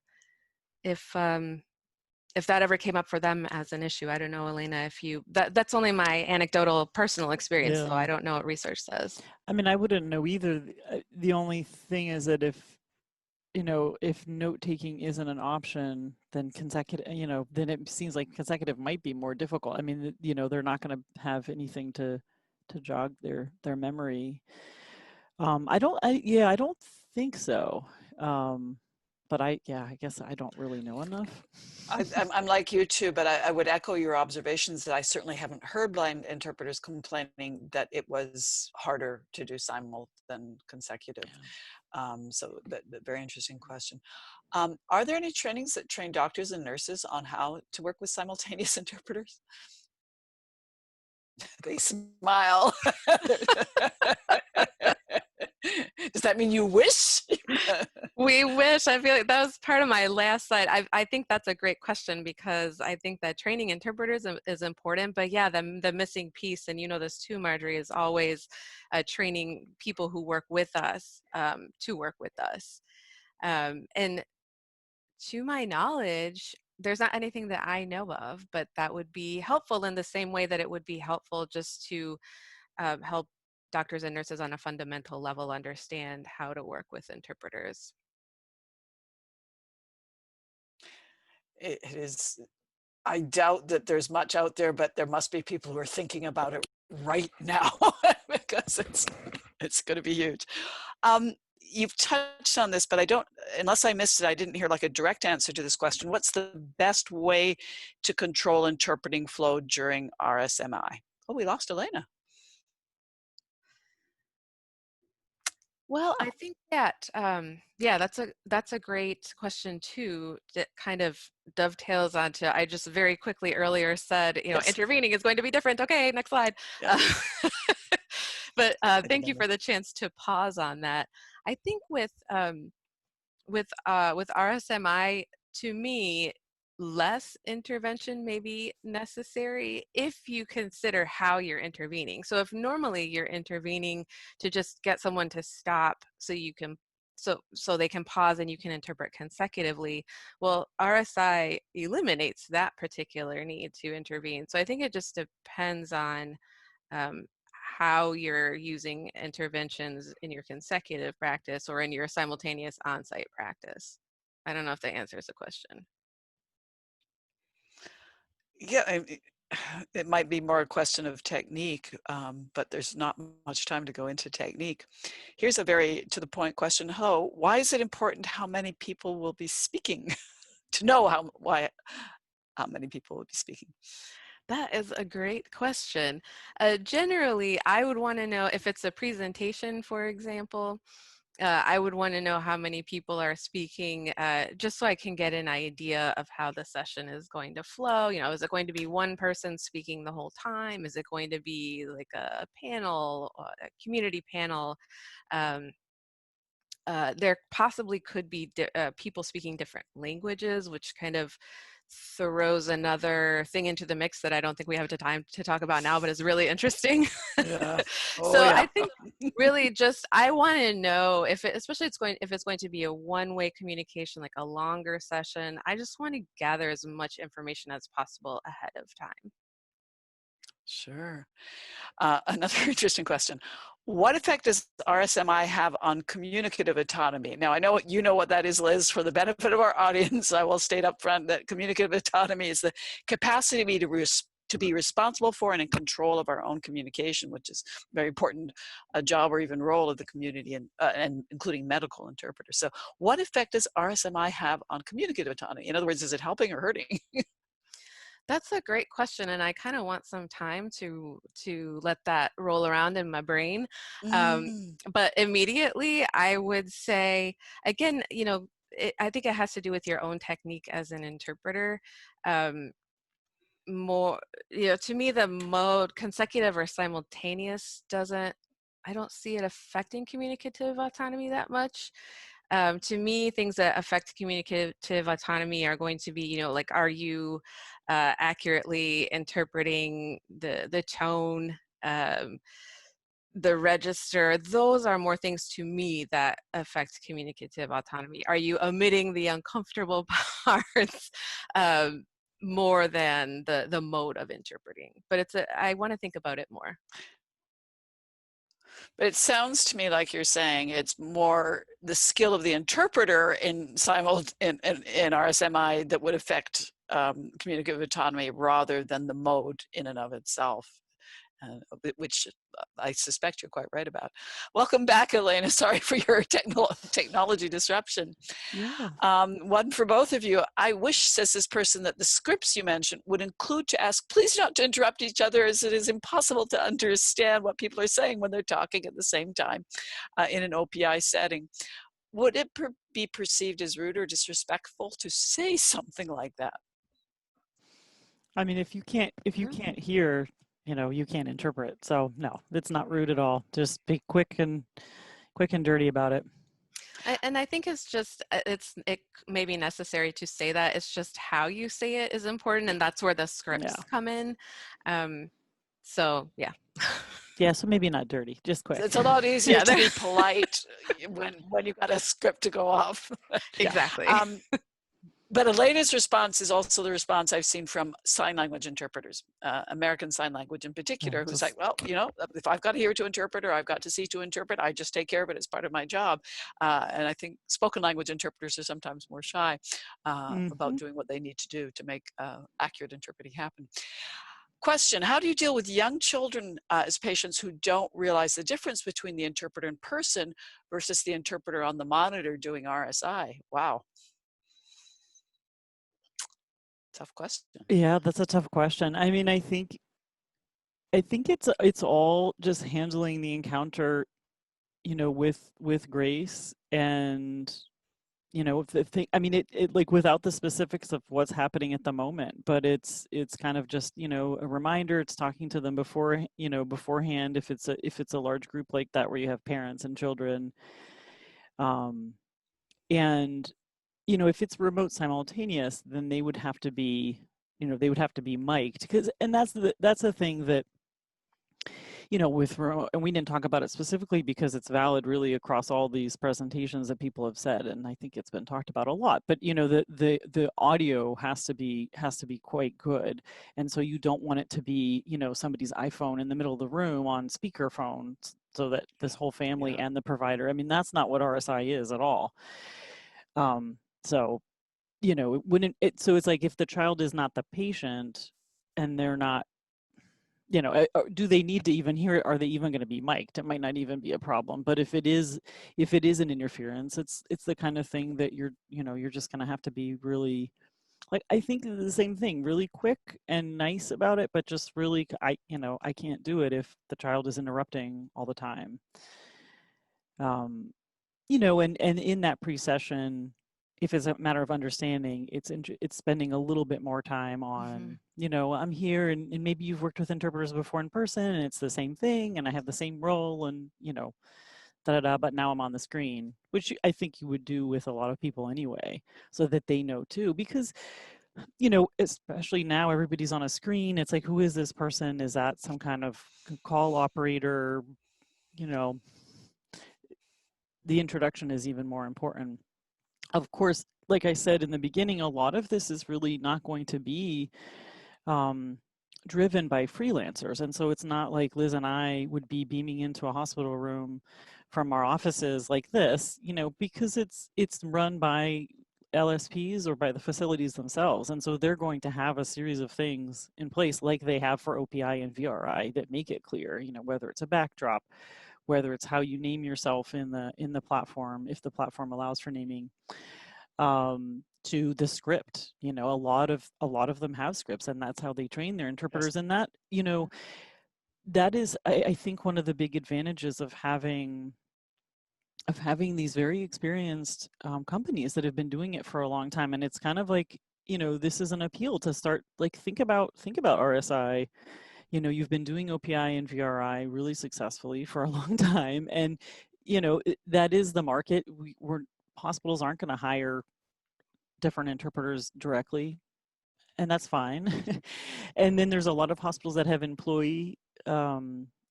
if that ever came up for them as an issue. I don't know, Elena, if that's only my anecdotal personal experience, so Yeah. I don't know what research says. I mean, I wouldn't know either. The only thing is that if note taking isn't an option, then then it seems like consecutive might be more difficult. I mean, they're not going to have anything to jog their memory. I don't think so. But I guess I don't really know enough. I'm like you too, but I would echo your observations that I certainly haven't heard blind interpreters complaining that it was harder to do simul than consecutive. So, but very interesting question. Are there any trainings that train doctors and nurses on how to work with simultaneous interpreters? They smile. Does that mean you wish? We wish. I feel like that was part of my last slide. I think that's a great question, because I think that training interpreters is important. But yeah, the missing piece, and you know this too, Marjorie, is always training people who work with us, to work with us. And to my knowledge, there's not anything that I know of, but that would be helpful in the same way that it would be helpful just to help doctors and nurses on a fundamental level understand how to work with interpreters. It is. I doubt that there's much out there, but there must be people who are thinking about it right now because it's going to be huge. You've touched on this, but I don't, unless I missed it, I didn't hear like a direct answer to this question. What's the best way to control interpreting flow during RSMI? Oh, we lost Elena. Well, I think that yeah, that's a great question too. That kind of dovetails onto, I just very quickly earlier said, Yes. intervening is going to be different. Okay, next slide. Yeah. But I thank you remember. for the chance to pause on that. I think with RSMI, to me, less intervention may be necessary if you consider how you're intervening. So if normally you're intervening to just get someone to stop so you can so they can pause and you can interpret consecutively, well, RSI eliminates that particular need to intervene. So I think it just depends on um, how you're using interventions in your consecutive practice or in your simultaneous on-site practice. I don't know if that answers the question. Yeah, it might be more a question of technique, but there's not much time to go into technique. Here's a very to the point question. Hello, why is it important how many people will be speaking? To know why how many people would be speaking? That is a great question. Generally, I would want to know if it's a presentation, for example. I would want to know how many people are speaking, just so I can get an idea of how the session is going to flow. You know, is it going to be one person speaking the whole time? Is it going to be like a panel, a community panel? Um, there possibly could be people speaking different languages, which kind of throws another thing into the mix that I don't think we have the time to talk about now, but is really interesting. Yeah. Oh, So yeah. I think really just I want to know if it, especially if it's going to be a one-way communication, like a longer session. I just want to gather as much information as possible ahead of time. Sure. Another interesting question. What effect does RSMI have on communicative autonomy? Now, I know you know what that is, Liz. For the benefit of our audience, I will state up front that communicative autonomy is the capacity to be responsible for and in control of our own communication, which is a very important job or even role of the community, and including medical interpreters. So what effect does RSMI have on communicative autonomy? In other words, is it helping or hurting? That's a great question, and I kind of want some time to let that roll around in my brain. Um, Mm. but immediately, I would say, again, you know, I think it has to do with your own technique as an interpreter. Um, more, you know, to me, the mode consecutive or simultaneous doesn't. I don't see it affecting communicative autonomy that much. To me, things that affect communicative autonomy are going to be, you know, like, are you accurately interpreting the tone, the register? Those are more things to me that affect communicative autonomy. Are you omitting the uncomfortable parts more than the mode of interpreting? But I want to think about it more. But it sounds to me like you're saying it's more the skill of the interpreter in RSMI that would affect communicative autonomy rather than the mode in and of itself, which I suspect you're quite right about. Welcome back, Elena. Sorry for your technology disruption. Yeah. One for both of you. I wish, says this person, that the scripts you mentioned would include to ask, please not to interrupt each other, as it is impossible to understand what people are saying when they're talking at the same time in an OPI setting. Would it be perceived as rude or disrespectful to say something like that? I mean, if you can't hear, you know, you can't interpret. So no, it's not rude at all. Just be quick and dirty about it. And I think it's just it may be necessary to say that. It's just how you say it is important, and that's where the scripts come in. So yeah. Yeah, so maybe not dirty, just quick. It's a lot easier to be polite when you've got a script to go off. Exactly. But Elena's response is also the response I've seen from sign language interpreters, American Sign Language in particular, who's like, well, you know, if I've got to hear to interpret or I've got to see to interpret, I just take care of it as part of my job. And I think spoken language interpreters are sometimes more shy about doing what they need to do to make accurate interpreting happen. Question, how do you deal with young children as patients who don't realize the difference between the interpreter in person versus the interpreter on the monitor doing RSI? Wow. Tough question. Yeah, that's a tough question. I mean, I think it's all just handling the encounter, you know, with grace, and you know, I mean, it like without the specifics of what's happening at the moment, but it's kind of just, you know, a reminder. It's talking to them beforehand if it's a large group like that where you have parents and children, and you know, if it's remote simultaneous, then they would have to be, you know, mic'd, because, and that's the thing that, you know, with remote, and we didn't talk about it specifically because it's valid really across all these presentations that people have said, and I think it's been talked about a lot. But you know, the audio has to be quite good, and so you don't want it to be, you know, somebody's iPhone in the middle of the room on speakerphone, so that this whole family and the provider. I mean, that's not what RSI is at all. So, you know, so it's like if the child is not the patient and they're not, you know, do they need to even hear it? Are they even going to be mic'd? It might not even be a problem. But if it is an interference, it's the kind of thing that you're just going to have to be really like, I think the same thing, really quick and nice about it, but just really, I can't do it if the child is interrupting all the time. And in that pre-session, if it's a matter of understanding, it's spending a little bit more time on, I'm here, and maybe you've worked with interpreters before in person, and it's the same thing, and I have the same role, and but now I'm on the screen, which I think you would do with a lot of people anyway, so that they know too, because especially now everybody's on a screen. It's like, who is this person? Is that some kind of call operator? The introduction is even more important. Of course, like I said in the beginning, a lot of this is really not going to be driven by freelancers. And so it's not like Liz and I would be beaming into a hospital room from our offices like this, because it's run by LSPs or by the facilities themselves. And so they're going to have a series of things in place like they have for OPI and VRI that make it clear, whether it's a backdrop, whether it's how you name yourself in the platform, if the platform allows for naming, to the script. A lot of them have scripts, and that's how they train their interpreters. Yes. And that, that is, I think, one of the big advantages of having these very experienced companies that have been doing it for a long time. And it's kind of like, this is an appeal to start, like, think about RSI. You've been doing OPI and VRI really successfully for a long time, and that is the market. Hospitals aren't going to hire different interpreters directly, and that's fine. And then there's a lot of hospitals that have employee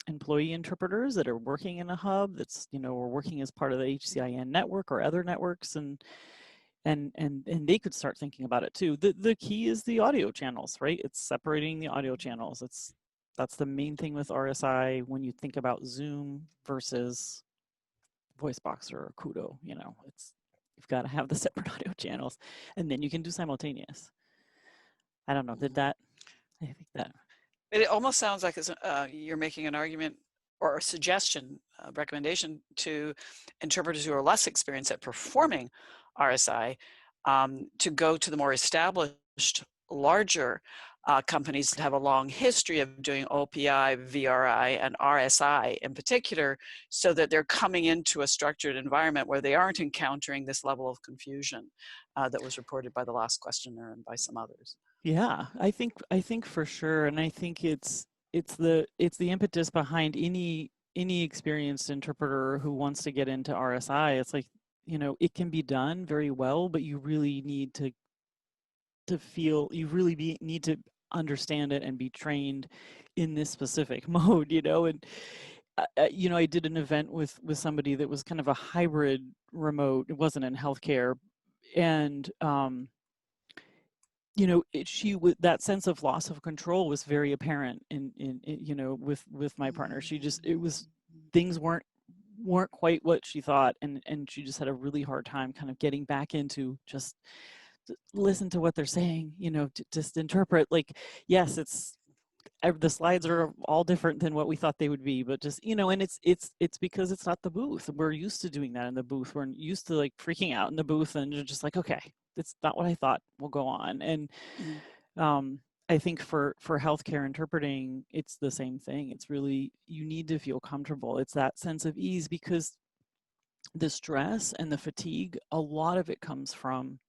interpreters that are working in a hub that's or working as part of the HCIN network or other networks, and they could start thinking about it too. The key is the audio channels, right? It's separating the audio channels. That's the main thing with RSI when you think about Zoom versus VoiceBox or Kudo. You've got to have the separate audio channels, and then you can do simultaneous. I don't know. I think that. It almost sounds like you're making an argument or a suggestion, a recommendation to interpreters who are less experienced at performing RSI to go to the more established, larger companies that have a long history of doing OPI, VRI, and RSI in particular, so that they're coming into a structured environment where they aren't encountering this level of confusion that was reported by the last questioner and by some others. Yeah, I think for sure, and I think it's the impetus behind any experienced interpreter who wants to get into RSI. It's like, it can be done very well, but you really need to need to understand it and be trained in this specific mode, and I did an event with somebody that was kind of a hybrid remote. It wasn't in healthcare, and that sense of loss of control was very apparent in with my partner. Things weren't quite what she thought, and she just had a really hard time kind of getting back into just listen to what they're saying, to just interpret. Like, yes, the slides are all different than what we thought they would be, but just, and it's because it's not the booth. We're used to doing that in the booth. We're used to like freaking out in the booth, and you're just like, okay, it's not what I thought. We'll go on. And I think for healthcare interpreting, it's the same thing. It's really, you need to feel comfortable. It's that sense of ease, because the stress and the fatigue, a lot of it comes from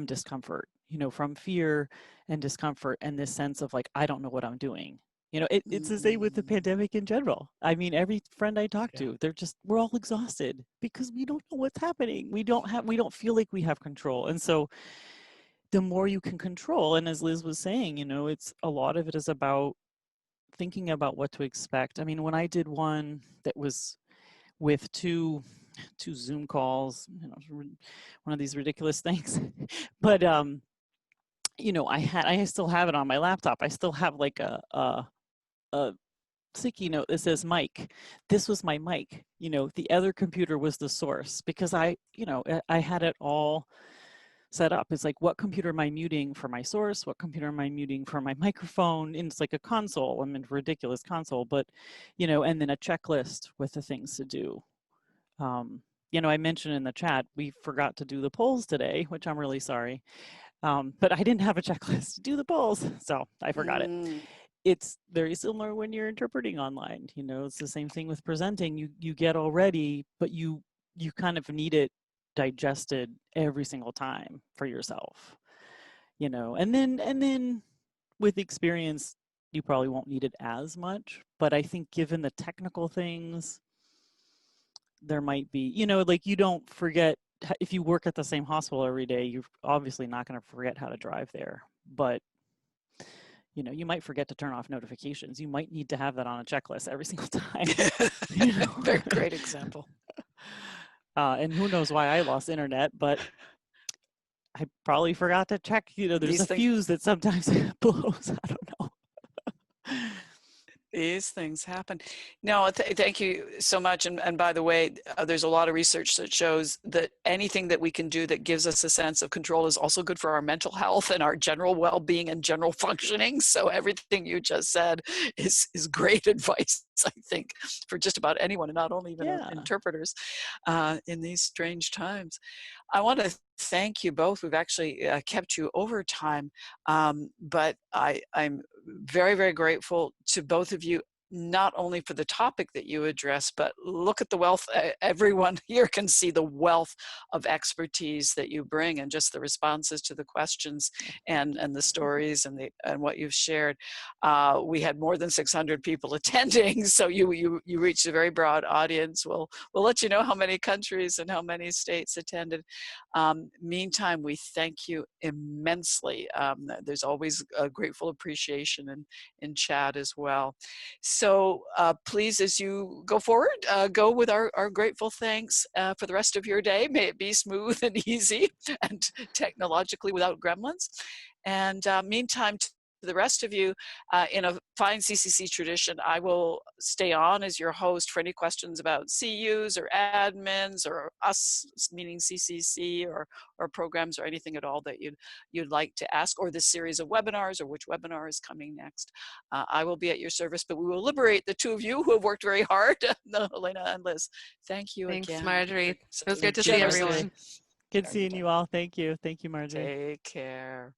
discomfort, from fear and discomfort, and this sense of like, I don't know what I'm doing. It's the same with the pandemic in general. I mean, every friend I talk to, we're all exhausted because we don't know what's happening. We don't feel like we have control. And so the more you can control, and as Liz was saying, it's a lot of it is about thinking about what to expect. I mean, when I did one that was with two Zoom calls, one of these ridiculous things, but I still have it on my laptop. I still have like a sticky note that says mic. This was my mic. The other computer was the source, because I had it all set up. It's like, what computer am I muting for my source? What computer am I muting for my microphone? And it's like a console. I mean, ridiculous console, but and then a checklist with the things to do. you know, I mentioned in the chat, we forgot to do the polls today, which I'm really sorry. But I didn't have a checklist to do the polls, so I forgot it. It's very similar when you're interpreting online. You know, it's the same thing with presenting. You get all ready, but you kind of need it digested every single time for yourself. You know, and then with experience, you probably won't need it as much. But I think given the technical things, there might be, you know, like you don't forget, if you work at the same hospital every day, you're obviously not going to forget how to drive there. But you know, you might forget to turn off notifications. You might need to have that on a checklist every single time. You know? Very great example. And who knows why I lost internet, but I probably forgot to check. You know, there's These a fuse that sometimes blows. I don't know. These things happen. No, thank you so much. And by the way, there's a lot of research that shows that anything that we can do that gives us a sense of control is also good for our mental health and our general well-being and general functioning. So everything you just said is great advice, I think, for just about anyone, and not only even interpreters in these strange times. I want to thank you both. We've actually kept you over time, but I'm very, very grateful to both of you, not only for the topic that you address, but look at the wealth. Everyone here can see the wealth of expertise that you bring, and just the responses to the questions and the stories and what you've shared. We had more than 600 people attending, so you reached a very broad audience. We'll let you know how many countries and how many states attended. Meantime, we thank you immensely. There's always a grateful appreciation in chat as well. So please, as you go forward, go with our grateful thanks for the rest of your day. May it be smooth and easy and technologically without gremlins. And meantime, to the rest of you, in a fine CCC tradition, I will stay on as your host for any questions about CUs or admins or us, meaning CCC, or programs or anything at all that you'd like to ask, or this series of webinars, or which webinar is coming next. I will be at your service, but we will liberate the two of you who have worked very hard, Elena and Liz. Thank you again. Thanks, Marjorie. It was good to see everyone. Good seeing you all. Thank you. Thank you, Marjorie. Take care.